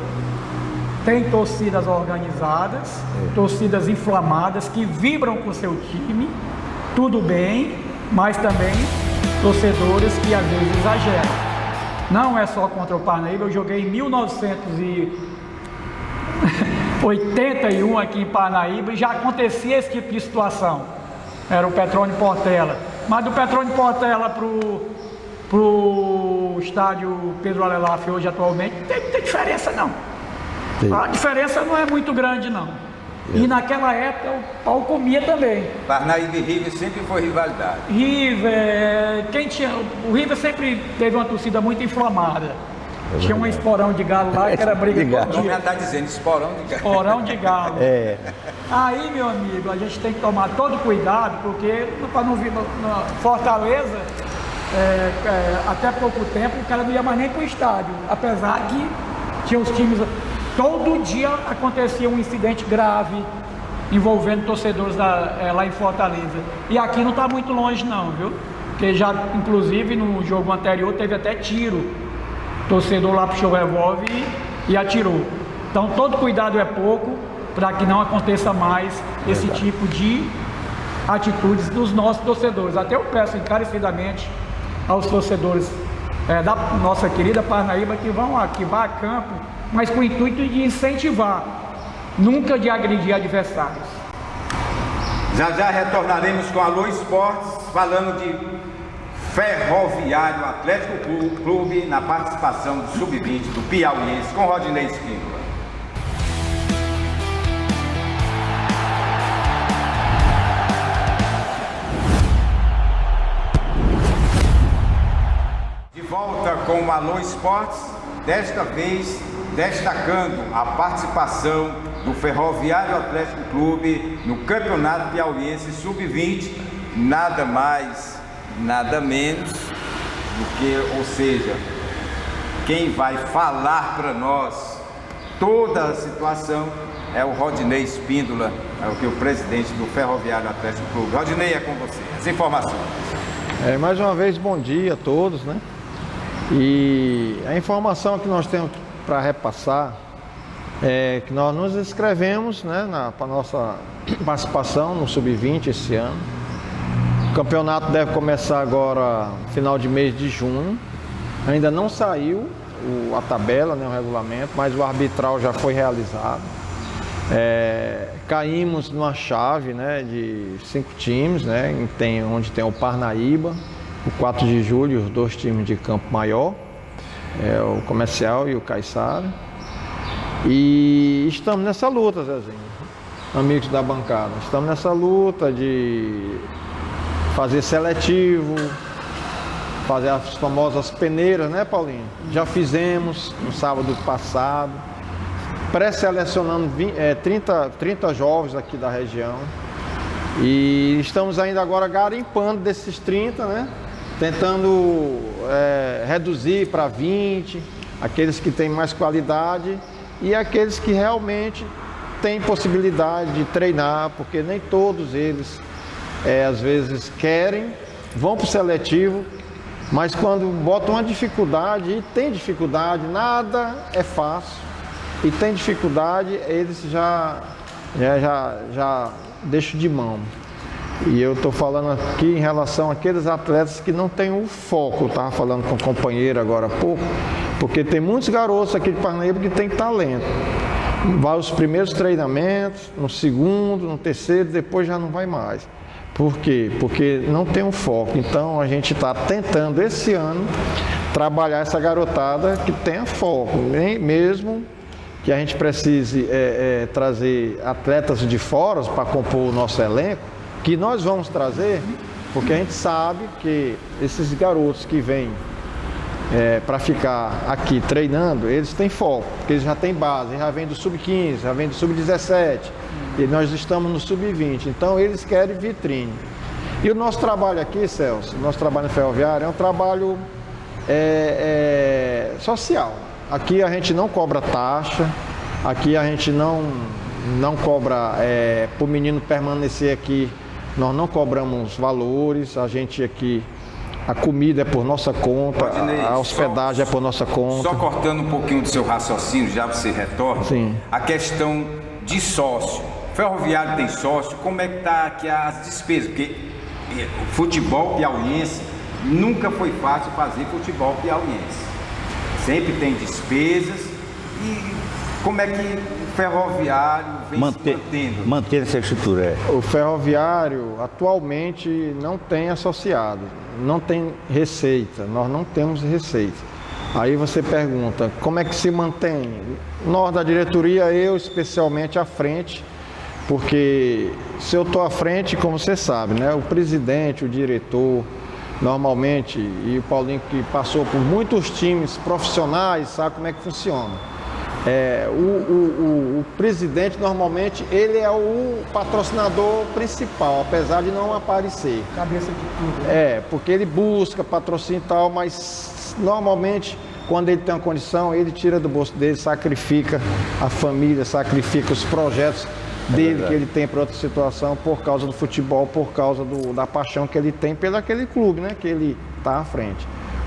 Speaker 3: tem torcidas organizadas, torcidas inflamadas que vibram com o seu time, tudo bem, mas também torcedores que às vezes exageram. Não é só contra o Parnaíba, eu joguei em 1981 aqui em Parnaíba e já acontecia esse tipo de situação. Era o Petrônio Portela. Mas do Petrônio Portela pro estádio Pedro Alelaf hoje atualmente, não tem diferença não. Sim. A diferença não é muito grande não. E naquela época o pau comia também.
Speaker 1: Parnaíba e River sempre foi rivalidade.
Speaker 3: O River sempre teve uma torcida muito inflamada. Tinha um esporão de galo lá que era briga todo dia.
Speaker 1: O nome está dizendo esporão de galo.
Speaker 3: Esporão de galo. Aí, meu amigo, a gente tem que tomar todo cuidado, porque para não vir na Fortaleza, até pouco tempo, o cara não ia mais nem para o estádio. Apesar que tinha os times... Todo dia acontecia um incidente grave envolvendo torcedores lá em Fortaleza. E aqui não está muito longe não, viu? Porque já, inclusive, no jogo anterior teve até tiro. O torcedor lá puxou o revólver e atirou. Então todo cuidado é pouco para que não aconteça mais esse tipo de atitudes dos nossos torcedores. Até eu peço encarecidamente aos torcedores da nossa querida Parnaíba que vão a campo, mas com o intuito de incentivar, nunca de agredir adversários.
Speaker 1: Já retornaremos com a Alô Esportes, falando de Ferroviário Atlético Clube, na participação do Sub-20 do Piauiense, com Rodinei Espíndola. De volta com o Alô Esportes, desta vez destacando a participação do Ferroviário Atlético Clube no Campeonato Piauiense Sub-20, nada mais, nada menos do que, ou seja, quem vai falar para nós toda a situação é o Rodinei Espíndola, é o presidente do Ferroviário Atlético Clube. Rodinei, é com você. As informações.
Speaker 4: Mais uma vez, bom dia a todos, né? E a informação que nós temos para repassar é que nós nos inscrevemos, né, para a nossa participação no Sub-20 esse ano. O campeonato deve começar agora no final de mês de junho. Ainda não saiu a tabela, né, o regulamento, mas o arbitral já foi realizado. Caímos numa chave, né, de 5 times, né, onde tem o Parnaíba, o 4 de julho, os 2 times de Campo Maior, o Comercial e o Caiçara. E estamos nessa luta, Zezinho, amigos da bancada. Estamos nessa luta de fazer seletivo, fazer as famosas peneiras, né, Paulinho? Já fizemos no sábado passado, pré-selecionando 30 jovens aqui da região. E estamos ainda agora garimpando desses 30, né? Tentando reduzir para 20, aqueles que têm mais qualidade e aqueles que realmente têm possibilidade de treinar, porque nem todos eles, às vezes, querem, vão para o seletivo, mas quando botam uma dificuldade, e tem dificuldade, nada é fácil, e tem dificuldade, eles já deixam de mão. E eu estou falando aqui em relação àqueles atletas que não têm o foco. Eu estava falando com um companheiro agora há pouco, porque tem muitos garotos aqui de Parnaíba que têm talento. Vai os primeiros treinamentos, no segundo, no terceiro, depois já não vai mais. Por quê? Porque não tem um foco. Então a gente está tentando esse ano trabalhar essa garotada que tenha foco, mesmo que a gente precise trazer atletas de fora para compor o nosso elenco, que nós vamos trazer, porque a gente sabe que esses garotos que vêm para ficar aqui treinando, eles têm foco, porque eles já têm base, eles já vêm do Sub-15, já vêm do Sub-17, e nós estamos no Sub-20, então eles querem vitrine. E o nosso trabalho aqui, Celso, o nosso trabalho no Ferroviário é um trabalho social. Aqui a gente não cobra taxa, aqui a gente não cobra, para o menino permanecer aqui, nós não cobramos valores, a gente aqui, a comida é por nossa conta, a hospedagem é por nossa conta.
Speaker 1: Só cortando um pouquinho do seu raciocínio, já você retorna,
Speaker 4: sim,
Speaker 1: a questão de sócio. Ferroviário tem sócio, como é que está aqui as despesas? Porque o futebol piauiense, nunca foi fácil fazer futebol piauiense. Sempre tem despesas. E como é que o Ferroviário vem se mantendo?
Speaker 2: Manter essa estrutura.
Speaker 4: O Ferroviário atualmente não tem associado, não tem receita, nós não temos receita. Aí você pergunta, como é que se mantém? Nós da diretoria, eu especialmente à frente, porque se eu estou à frente, como você sabe, né? O presidente, o diretor, normalmente, e o Paulinho que passou por muitos times profissionais, sabe como é que funciona. O presidente, normalmente, ele é o patrocinador principal, apesar de não aparecer.
Speaker 3: Cabeça de tudo. Né?
Speaker 4: Porque ele busca patrocínio e tal, mas normalmente, quando ele tem uma condição, ele tira do bolso dele, sacrifica a família, sacrifica os projetos dele que ele tem para outra situação, por causa do futebol, por causa da paixão que ele tem pelo aquele clube, né, que ele está à frente.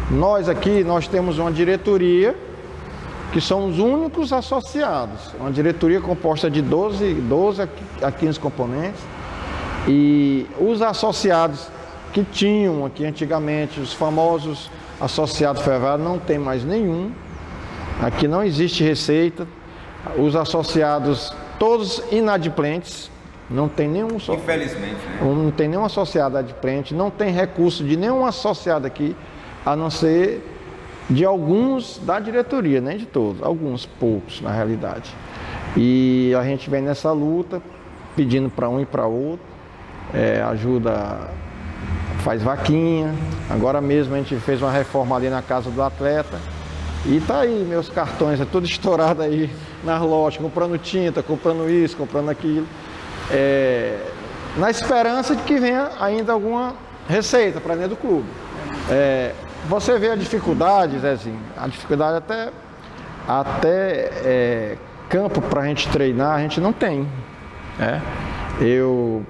Speaker 4: Nós aqui, nós temos uma diretoria que são os únicos associados, uma diretoria composta de 12 a 15 componentes, e os associados que tinham aqui antigamente, os famosos associados Ferroviário, não tem mais nenhum, aqui não existe receita, os associados todos inadimplentes, não tem nenhum,
Speaker 1: infelizmente, né?
Speaker 4: Não tem nenhum associado adimplente, não tem recurso de nenhum associado aqui, a não ser de alguns da diretoria, nem de todos, alguns poucos na realidade. E a gente vem nessa luta, pedindo para um e para outro, ajuda, faz vaquinha, agora mesmo a gente fez uma reforma ali na casa do atleta, e tá aí, meus cartões, é tudo estourado aí nas lojas, comprando tinta, comprando isso, comprando aquilo, na esperança de que venha ainda alguma receita para dentro do clube. Você vê a dificuldade, Zezinho, a dificuldade até campo para a gente treinar, a gente não tem.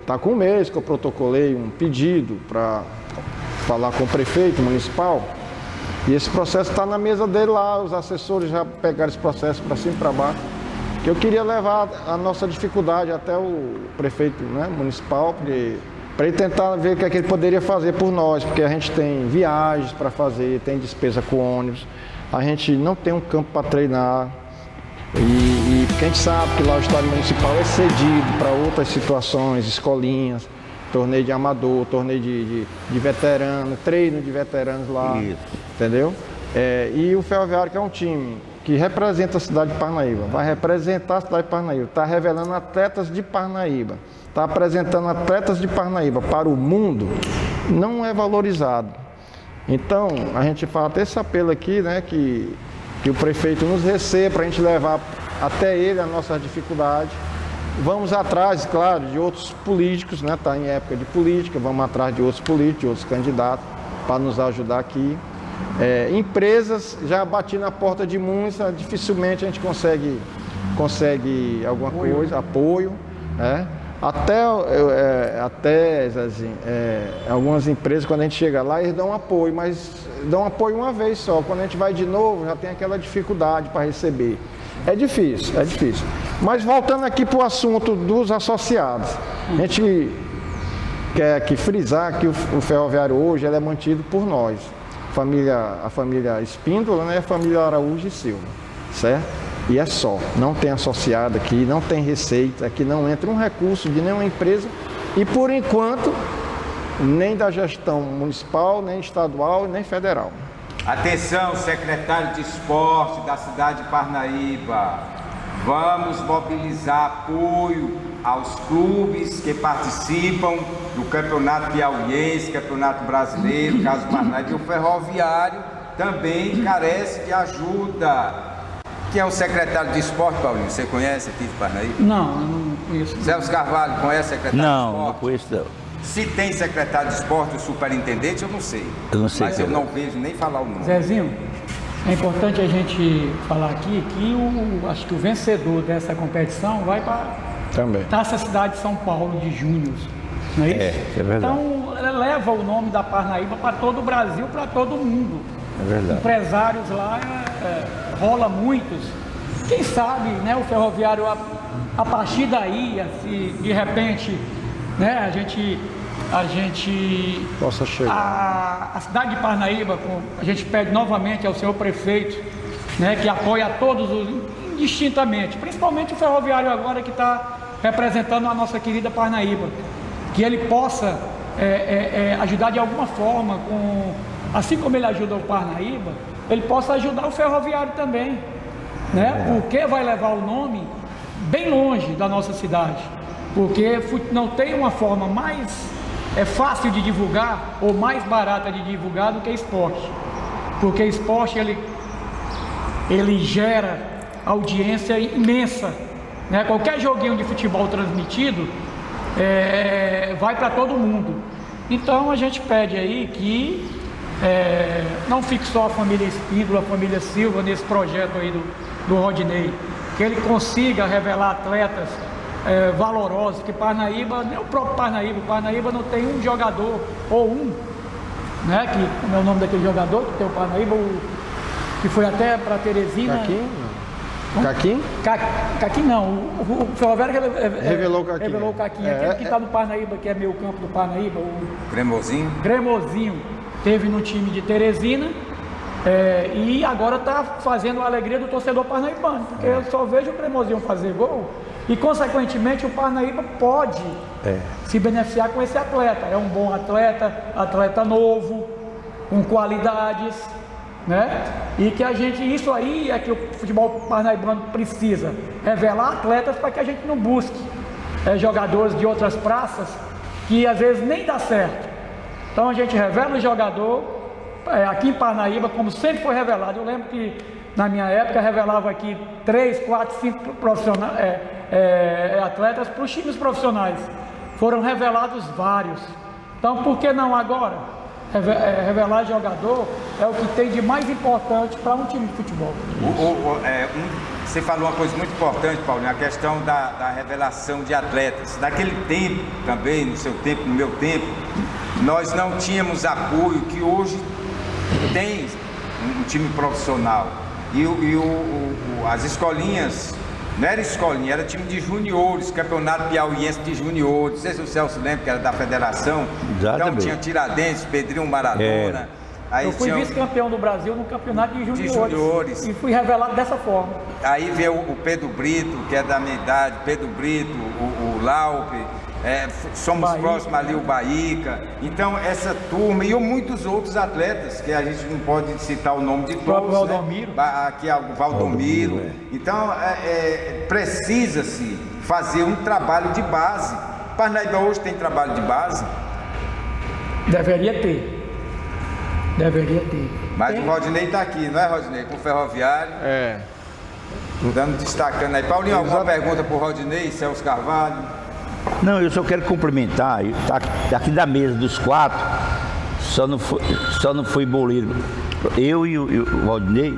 Speaker 4: Tá com um mês que eu protocolei um pedido para falar com o prefeito municipal, e esse processo está na mesa dele lá, os assessores já pegaram esse processo para cima e para baixo, que eu queria levar a nossa dificuldade até o prefeito, né, municipal, para ele tentar ver o que é que ele poderia fazer por nós, porque a gente tem viagens para fazer, tem despesa com ônibus, a gente não tem um campo para treinar, e porque a gente sabe que lá o estádio municipal é cedido para outras situações, escolinhas, torneio de amador, torneio de veterano, treino de veteranos lá, entendeu? E o Ferroviário, que é um time que representa a cidade de Parnaíba, vai representar a cidade de Parnaíba, está revelando atletas de Parnaíba, está apresentando atletas de Parnaíba para o mundo, não é valorizado. Então, a gente fala até esse apelo aqui, né, que o prefeito nos receba para a gente levar até ele a nossa dificuldade. Vamos atrás, claro, de outros políticos, né? Está em época de política, vamos atrás de outros políticos, de outros candidatos para nos ajudar aqui. Empresas, já bati na porta de muitas, dificilmente a gente consegue alguma coisa, apoio, né? Até Zezinho, algumas empresas, quando a gente chega lá, eles dão apoio, mas dão apoio uma vez só. Quando a gente vai de novo, já tem aquela dificuldade para receber. É difícil. Mas voltando aqui para o assunto dos associados, a gente quer aqui frisar que o Ferroviário hoje ele é mantido por nós, a família Espíndola, né, a família Araújo e Silva, certo? E é só, não tem associado aqui, não tem receita, aqui não entra um recurso de nenhuma empresa e por enquanto nem da gestão municipal, nem estadual, nem federal.
Speaker 1: Atenção, secretário de esporte da cidade de Parnaíba, vamos mobilizar apoio aos clubes que participam do Campeonato Piauiense, Campeonato Brasileiro, caso Parnaíba, e o Ferroviário também carece de ajuda. Quem é o secretário de esporte, Paulinho? Você conhece aqui de Parnaíba?
Speaker 3: Não, eu não conheço.
Speaker 1: Celso Carvalho, conhece o secretário de esporte?
Speaker 2: Não conheço não.
Speaker 1: Se tem secretário de esporte, o superintendente, eu não sei.
Speaker 2: Eu não sei.
Speaker 1: Mas eu não vejo nem falar o nome.
Speaker 3: Zezinho, é importante a gente falar aqui que acho que o vencedor dessa competição vai para Taça Cidade de São Paulo de Júnior, não é isso?
Speaker 2: É verdade.
Speaker 3: Então, leva o nome da Parnaíba para todo o Brasil, para todo o mundo.
Speaker 2: É verdade.
Speaker 3: Empresários lá, rola muitos. Quem sabe, né, o Ferroviário, a partir daí, assim, de repente, né, a gente
Speaker 4: possa chegar.
Speaker 3: A cidade de Parnaíba, a gente pede novamente ao senhor prefeito, né, que apoia a todos indistintamente, principalmente o Ferroviário agora que está representando a nossa querida Parnaíba, que ele possa ajudar de alguma forma, assim como ele ajuda o Parnaíba, ele possa ajudar o Ferroviário também, né? Porque vai levar o nome bem longe da nossa cidade, porque não tem uma forma mais fácil de divulgar ou mais barata de divulgar do que esporte, porque esporte ele gera audiência imensa, né? Qualquer joguinho de futebol transmitido vai para todo mundo. Então a gente pede aí que não fique só a família Espíndola, a família Silva nesse projeto aí do Rodinei, que ele consiga revelar atletas valorosos, que Parnaíba, nem o próprio Parnaíba não tem um jogador, ou né, que como é o nome daquele jogador que tem o Parnaíba, que foi até para Teresina. Caquim não, o Ferroviário
Speaker 4: revelou o Caquim.
Speaker 3: Revelou o Caquim, aquele que está no Parnaíba, que é meio campo do Parnaíba, o Cremosinho, teve no time de Teresina, e agora está fazendo a alegria do torcedor parnaibano, porque eu só vejo o Cremosinho fazer gol e consequentemente o Parnaíba pode se beneficiar com esse atleta. É um bom atleta novo, com qualidades, né? E que isso aí é que o futebol parnaibano precisa, revelar atletas para que a gente não busque jogadores de outras praças que às vezes nem dá certo. Então a gente revela o jogador aqui em Parnaíba, como sempre foi revelado. Eu lembro que na minha época revelava aqui 3, 4, 5 profissionais, atletas para os times profissionais. Foram revelados vários. Então por que não agora? Revelar jogador é o que tem de mais importante para um time de futebol.
Speaker 1: você falou uma coisa muito importante, Paulinho, a questão da revelação de atletas. Naquele tempo também, no seu tempo, no meu tempo, nós não tínhamos apoio que hoje tem um time profissional. E as escolinhas, não era escolinha, era time de juniores, campeonato piauiense de juniores. Não sei se o Celso lembra, que era da federação.
Speaker 2: Exatamente.
Speaker 1: Então tinha Tiradentes, Pedrinho Maradona. Aí
Speaker 3: eu fui vice-campeão do Brasil no campeonato de juniores. E fui revelado dessa forma.
Speaker 1: Aí veio o Pedro Brito, que é da minha idade, Pedro Brito, o Laupe, somos
Speaker 3: Baíca,
Speaker 1: próximos ali, o Baíca. Então, essa turma e muitos outros atletas, que a gente não pode citar o nome de todos. O
Speaker 3: próprio Valdomiro.
Speaker 1: Né? Aqui é o Valdomiro. Então, precisa-se fazer um trabalho de base. Parnaíba hoje tem trabalho de base?
Speaker 3: Deveria ter.
Speaker 1: Mas o Rodinei está aqui, não é, Rodinei? Com o Ferroviário. Destacando aí. Paulinho, alguma pergunta para o Rodinei, Celso Carvalho?
Speaker 2: Não, eu só quero complementar, aqui da mesa dos 4, só não foi boleiro. Eu e o Rodinei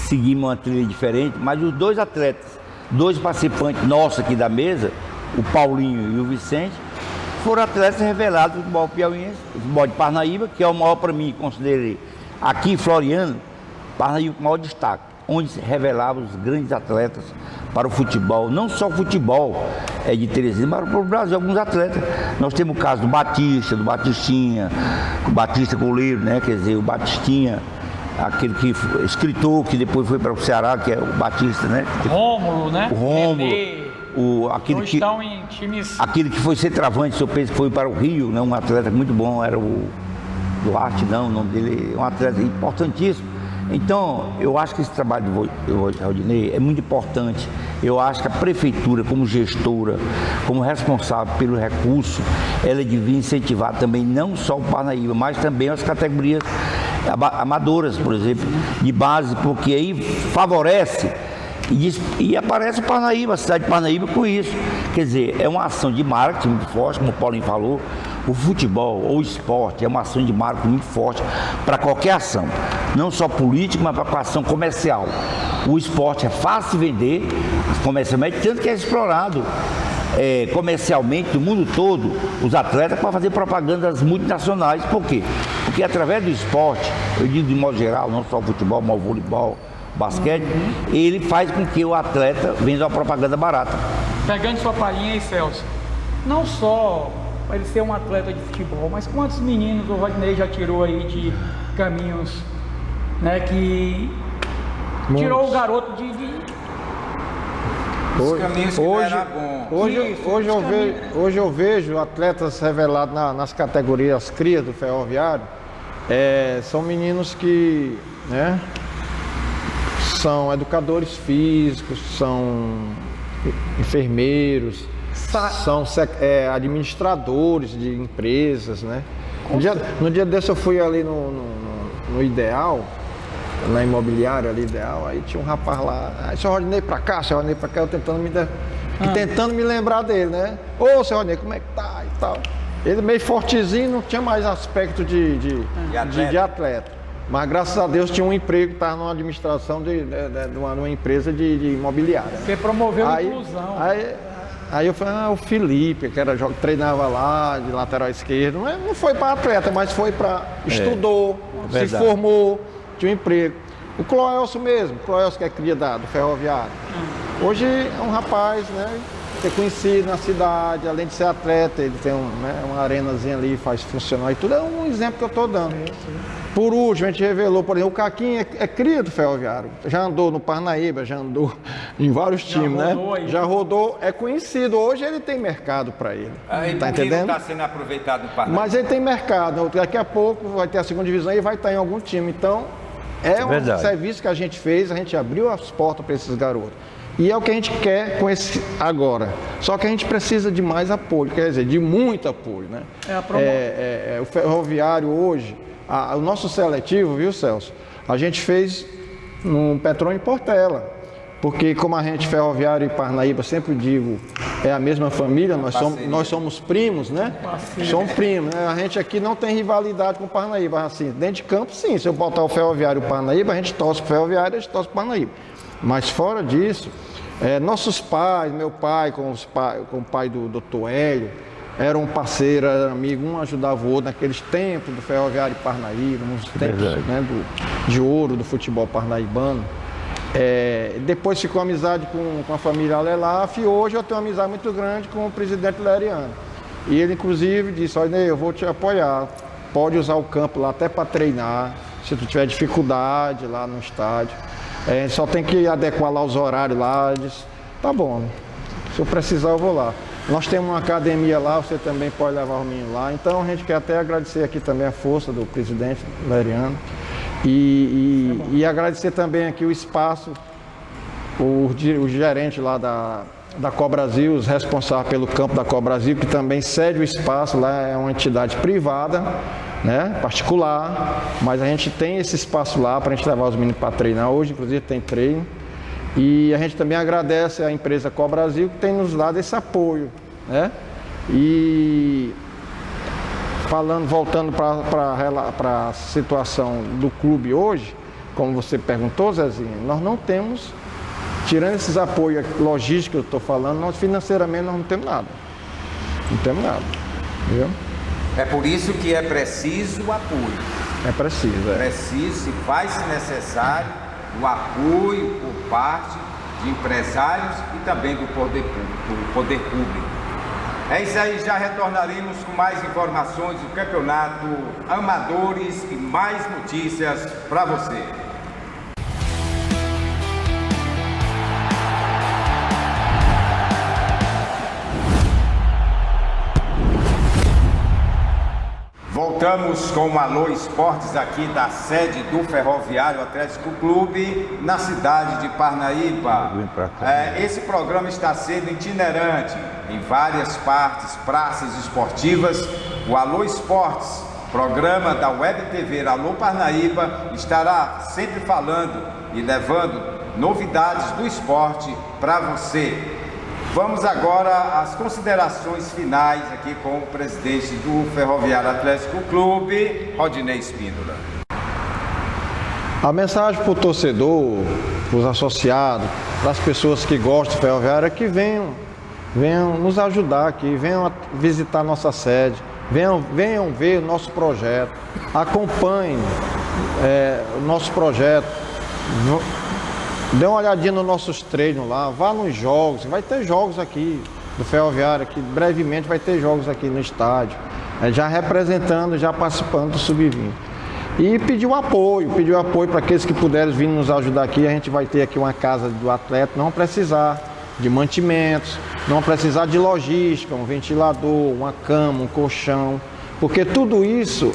Speaker 2: seguimos uma trilha diferente, mas os 2 atletas, 2 participantes nossos aqui da mesa, o Paulinho e o Vicente, foram atletas revelados do futebol piauiense, do futebol de Parnaíba, que é o maior para mim, considerei aqui em Floriano, Parnaíba com o maior destaque, onde se revelavam os grandes atletas para o futebol, não só o futebol de Teresina, mas para o Brasil, alguns atletas. Nós temos o caso do Batista, do Batistinha, o Batista goleiro, né? Quer dizer, o Batistinha, aquele que escritor, que depois foi para o Ceará, que é o Batista, né?
Speaker 3: Rômulo, né?
Speaker 2: O Rômulo. Aquele
Speaker 3: estão em times...
Speaker 2: Aquele que foi centroavante, se eu penso que foi para o Rio, né? Um atleta muito bom, era o Duarte, não, o nome dele é um atleta importantíssimo. Então, eu acho que esse trabalho do Rodinei é muito importante. Eu acho que a prefeitura, como gestora, como responsável pelo recurso, ela devia incentivar também não só o Parnaíba, mas também as categorias amadoras, por exemplo, de base, porque aí favorece e aparece o Parnaíba, a cidade de Parnaíba com isso. Quer dizer, é uma ação de marketing muito forte, como o Paulinho falou. O futebol ou o esporte é uma ação de marketing muito forte para qualquer ação, não só política, mas para ação comercial. O esporte é fácil de vender, comercialmente, tanto que é explorado comercialmente no mundo todo, os atletas para fazer propaganda das multinacionais. Por quê? Porque através do esporte, eu digo de modo geral, não só o futebol, mas o voleibol, o basquete, ele faz com que o atleta venda uma propaganda barata.
Speaker 3: Pegando sua palhinha aí, Celso, não só para ele ser um atleta de futebol, mas quantos meninos o Rodinei já tirou aí de caminhos, né, que tirou o garoto de...
Speaker 1: Os caminhos que era bom.
Speaker 4: Hoje eu vejo atletas revelados nas categorias cria do Ferroviário, são meninos que, né, são educadores físicos, são enfermeiros, são administradores de empresas, né? No dia desse eu fui ali no Ideal, na imobiliária ali Ideal, aí tinha um rapaz lá, seu Rodinei pra cá, eu tentando me lembrar dele, né? Ô, seu Rodinei, como é que tá e tal. Ele meio fortezinho, não tinha mais aspecto de atleta. Mas graças a Deus tinha um emprego, estava numa administração de uma empresa de imobiliária.
Speaker 3: Você promoveu a inclusão.
Speaker 4: Aí eu falei, o Felipe, que treinava lá de lateral esquerdo, não foi para atleta, mas foi para... Estudou, se formou, tinha um emprego. O Cloelso mesmo, Cloelso que é cria do Ferroviário. Hoje é um rapaz, né, que é conhecido na cidade, além de ser atleta, ele tem uma arenazinha ali, faz funcionar e tudo. É um exemplo que eu estou dando. Por último, a gente revelou, por exemplo, o Caquinho é cria do Ferroviário. Já andou no Parnaíba, já andou em vários times, né? Já rodou, é conhecido. Hoje ele tem mercado para ele. Tá entendendo?
Speaker 1: Não está sendo aproveitado no Parnaíba.
Speaker 4: Mas ele tem mercado. Daqui a pouco vai ter a segunda divisão e vai estar em algum time. Então, um serviço que a gente fez, a gente abriu as portas para esses garotos. E é o que a gente quer com esse agora. Só que a gente precisa de mais apoio, quer dizer, de muito apoio, né? O Ferroviário hoje, o nosso seletivo, viu, Celso? A gente fez no Petrônio Portela. Porque como a gente, Ferroviário e Parnaíba, sempre digo, é a mesma família, nós somos primos, né? Somos primos, né? A gente aqui não tem rivalidade com o Parnaíba, assim, dentro de campo sim, se eu botar o Ferroviário e o Parnaíba, a gente torce pro Ferroviário, a gente torce pro Parnaíba. Mas fora disso, nossos pais, meu pai com o pai do Dr. Hélio, eram parceiros, eram amigos, um ajudava o outro naqueles tempos do Ferroviário Parnaíba, nos tempos, né, de ouro do futebol parnaibano. Depois ficou amizade com a família Alelaf e hoje eu tenho uma amizade muito grande com o presidente Leriano. E ele inclusive disse, olha, eu vou te apoiar, pode usar o campo lá até para treinar, se tu tiver dificuldade lá no estádio. Só tem que adequar lá os horários lá. Eu disse, tá bom, se eu precisar eu vou lá. Nós temos uma academia lá, você também pode levar o menino lá. Então a gente quer até agradecer aqui também a força do presidente Leriano. E agradecer também aqui o espaço, o gerente lá da Cobrasil, os responsáveis pelo campo da Cobrasil, que também cede o espaço, lá é uma entidade privada, né, particular, mas a gente tem esse espaço lá para a gente levar os meninos para treinar. Hoje, inclusive, tem treino. E a gente também agradece à empresa Cobrasil que tem nos dado esse apoio, né? E voltando para a situação do clube hoje, como você perguntou, Zezinho, nós não temos, tirando esses apoios logísticos que eu estou falando, nós financeiramente nós não temos nada. Não temos nada, entendeu?
Speaker 1: É por isso que é preciso o apoio.
Speaker 4: É preciso,
Speaker 1: Preciso, se faz necessário, o apoio por parte de empresários e também do poder público. É isso aí, já retornaremos com mais informações do campeonato Amadores e mais notícias para você. Voltamos com o Alô Esportes aqui da sede do Ferroviário Atlético Clube, na cidade de Parnaíba. Esse programa está sendo itinerante em várias partes, praças esportivas. O Alô Esportes, programa da Web TV Alô Parnaíba, estará sempre falando e levando novidades do esporte para você. Vamos agora às considerações finais aqui com o presidente do Ferroviário Atlético Clube, Rodinei Espíndola.
Speaker 4: A mensagem para o torcedor, para os associados, para as pessoas que gostam do Ferroviário é que venham nos ajudar aqui, venham visitar nossa sede, venham ver o nosso projeto, acompanhem o nosso projeto. Dê uma olhadinha nos nossos treinos lá, vá nos jogos, vai ter jogos aqui do Ferroviário, que brevemente vai ter jogos aqui no estádio, já representando, já participando do Sub-20. E pediu apoio para aqueles que puderem vir nos ajudar aqui. A gente vai ter aqui uma casa do atleta, não precisar de mantimentos, não precisar de logística, um ventilador, uma cama, um colchão, porque tudo isso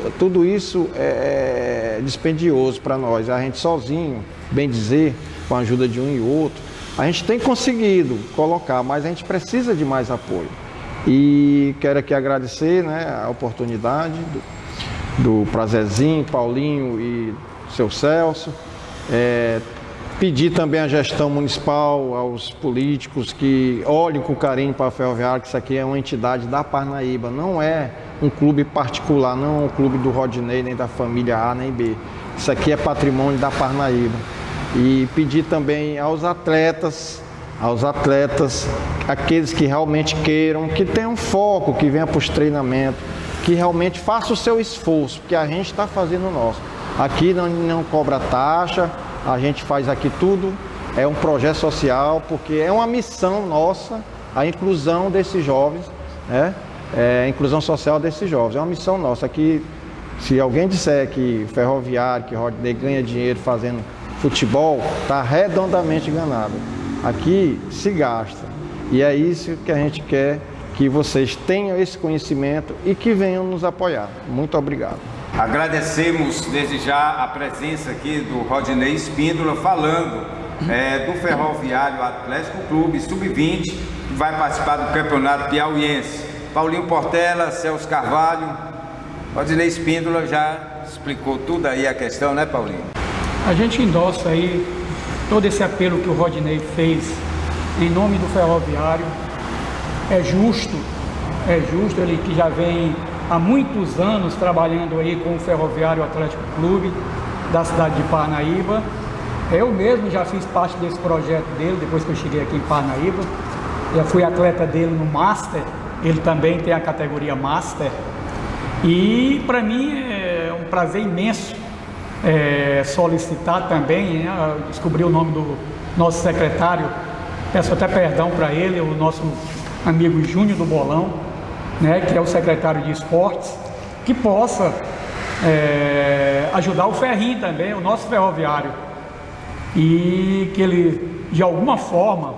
Speaker 4: é dispendioso para nós. A gente sozinho, bem dizer, com a ajuda de um e outro, a gente tem conseguido colocar, mas a gente precisa de mais apoio. E quero aqui agradecer, né, a oportunidade do Prazerzinho, Paulinho e seu Celso. Pedir também à gestão municipal, aos políticos que olhem com carinho para a Ferroviário, que isso aqui é uma entidade da Parnaíba, não é um clube particular, não é um clube do Rodinei, nem da família A nem B. Isso aqui é patrimônio da Parnaíba. E pedir também aos atletas, aqueles que realmente queiram, que tenham foco, que venham para os treinamentos, que realmente façam o seu esforço, porque a gente está fazendo o nosso. Aqui não cobra taxa, a gente faz aqui tudo, é um projeto social, porque é uma missão nossa, a inclusão desses jovens, né? A inclusão social desses jovens, é uma missão nossa. Aqui, se alguém disser que Ferroviário, que Rodinei ganha dinheiro fazendo futebol, está redondamente enganado. Aqui se gasta. E é isso que a gente quer, que vocês tenham esse conhecimento e que venham nos apoiar. Muito obrigado.
Speaker 1: Agradecemos desde já a presença aqui do Rodinei Espíndola, falando do Ferroviário Atlético Clube Sub-20, que vai participar do Campeonato Piauiense. Paulinho Portela, Celso Carvalho, Rodinei Espíndola já explicou tudo aí a questão, né, Paulinho?
Speaker 3: A gente endossa aí todo esse apelo que o Rodinei fez em nome do Ferroviário. É justo, ele que já vem há muitos anos trabalhando aí com o Ferroviário Atlético Clube da cidade de Parnaíba. Eu mesmo já fiz parte desse projeto dele, depois que eu cheguei aqui em Parnaíba. Já fui atleta dele no Master, ele também tem a categoria Master. E para mim é um prazer imenso solicitar também, né, descobrir o nome do nosso secretário, peço até perdão para ele, o nosso amigo Júnior do Bolão, né, que é o secretário de esportes, que possa ajudar o Ferrinho também, o nosso ferroviário, e que ele, de alguma forma,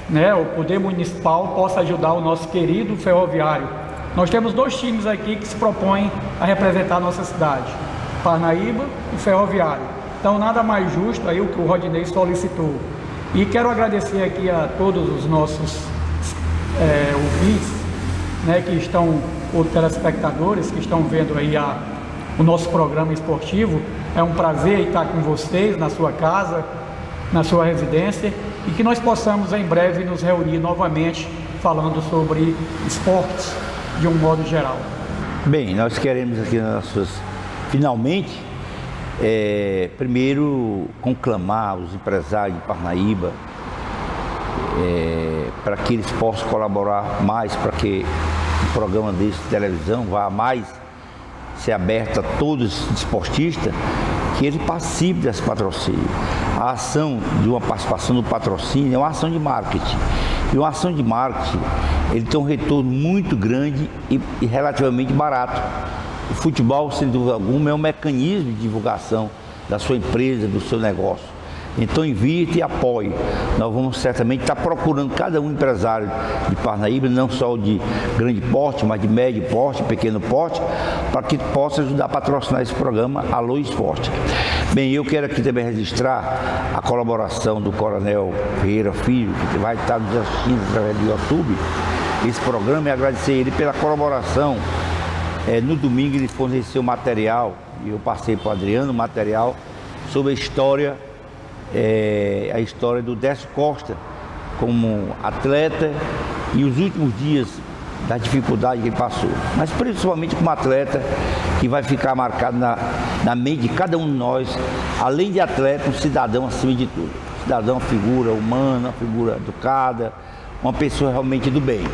Speaker 3: né, o poder municipal possa ajudar o nosso querido ferroviário. Nós temos 2 times aqui que se propõem a representar a nossa cidade, Parnaíba e Ferroviário. Então nada mais justo aí o que o Rodinei solicitou. E quero agradecer aqui a todos os nossos ouvintes, né, que estão, ou telespectadores que estão vendo aí o nosso programa esportivo. É um prazer estar com vocês na sua casa, na sua residência, e que nós possamos em breve nos reunir novamente falando sobre esportes de um modo geral.
Speaker 2: Bem, nós queremos aqui finalmente, primeiro conclamar os empresários de Parnaíba para que eles possam colaborar mais, para que um programa desse de televisão vá mais ser aberto a todos os desportistas, que ele participe desse patrocínio. A ação de uma participação do patrocínio é uma ação de marketing. E uma ação de marketing, ele tem um retorno muito grande e relativamente barato. O futebol, sem dúvida alguma, é um mecanismo de divulgação da sua empresa, do seu negócio. Então invita e apoie. Nós vamos certamente estar procurando cada um empresário de Parnaíba, não só de grande porte, mas de médio porte, pequeno porte, para que possa ajudar a patrocinar esse programa Alô Esporte. Bem, eu quero aqui também registrar a colaboração do Coronel Ferreira Filho, que vai estar nos assistindo através do YouTube esse programa, e agradecer ele pela colaboração. No domingo ele forneceu material, e eu passei para o Adriano material sobre a história do Décio Costa como atleta e os últimos dias da dificuldade que ele passou, mas principalmente como atleta, que vai ficar marcado na mente de cada um de nós, além de atleta, um cidadão acima de tudo. Cidadão, uma figura humana, uma figura educada, uma pessoa realmente do bem.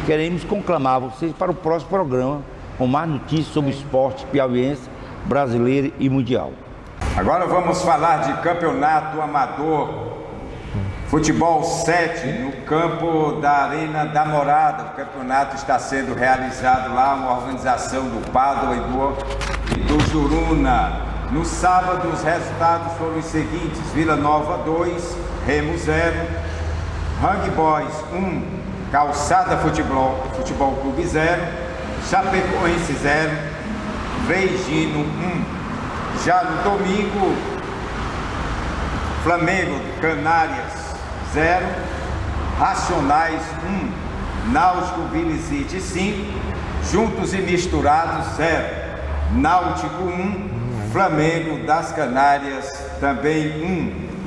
Speaker 2: Queremos conclamar vocês para o próximo programa com mais notícias sobre o esporte piauiense, brasileiro e mundial.
Speaker 1: Agora vamos falar de campeonato amador, futebol 7, no campo da Arena da Morada. O campeonato está sendo realizado lá, uma organização do Pádua e do Juruna. No sábado, os resultados foram os seguintes: Vila Nova 2, Remo 0, Hang Boys 1, Calçada Futebol Clube 0, Chapecoense 0, Freigino 1. Já no domingo, Flamengo Canárias 0, Racionais 1, Náutico Vilicite 5, Juntos e Misturados 0, Náutico 1, Flamengo das Canárias também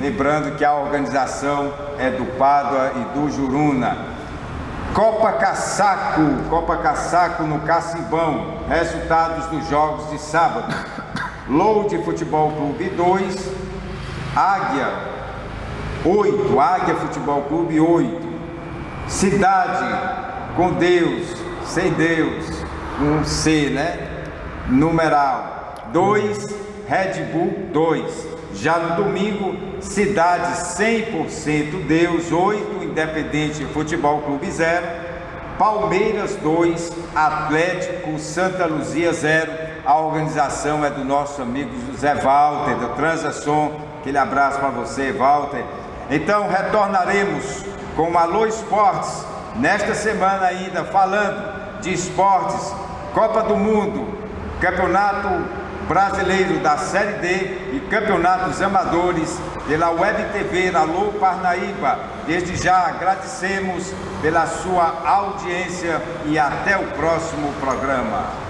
Speaker 1: 1. Lembrando que a organização é do Pádua e do Juruna. Copa Caçaco no Cacimbão. Resultados dos jogos de sábado: Load Futebol Clube 2, Águia 8, Águia Futebol Clube 8, Cidade com Deus, sem Deus, um C, né? Numeral 2, Red Bull 2. Já no domingo, Cidade 100% Deus 8, Independente Futebol Clube 0, Palmeiras 2, Atlético Santa Luzia 0. A organização é do nosso amigo José Walter, do Transação. Aquele abraço para você, Walter. Então retornaremos com o Alô Esportes nesta semana ainda, falando de esportes, Copa do Mundo, Campeonato Brasileiro da Série D e campeonatos amadores pela Web TV Alô Parnaíba. Desde já agradecemos pela sua audiência e até o próximo programa.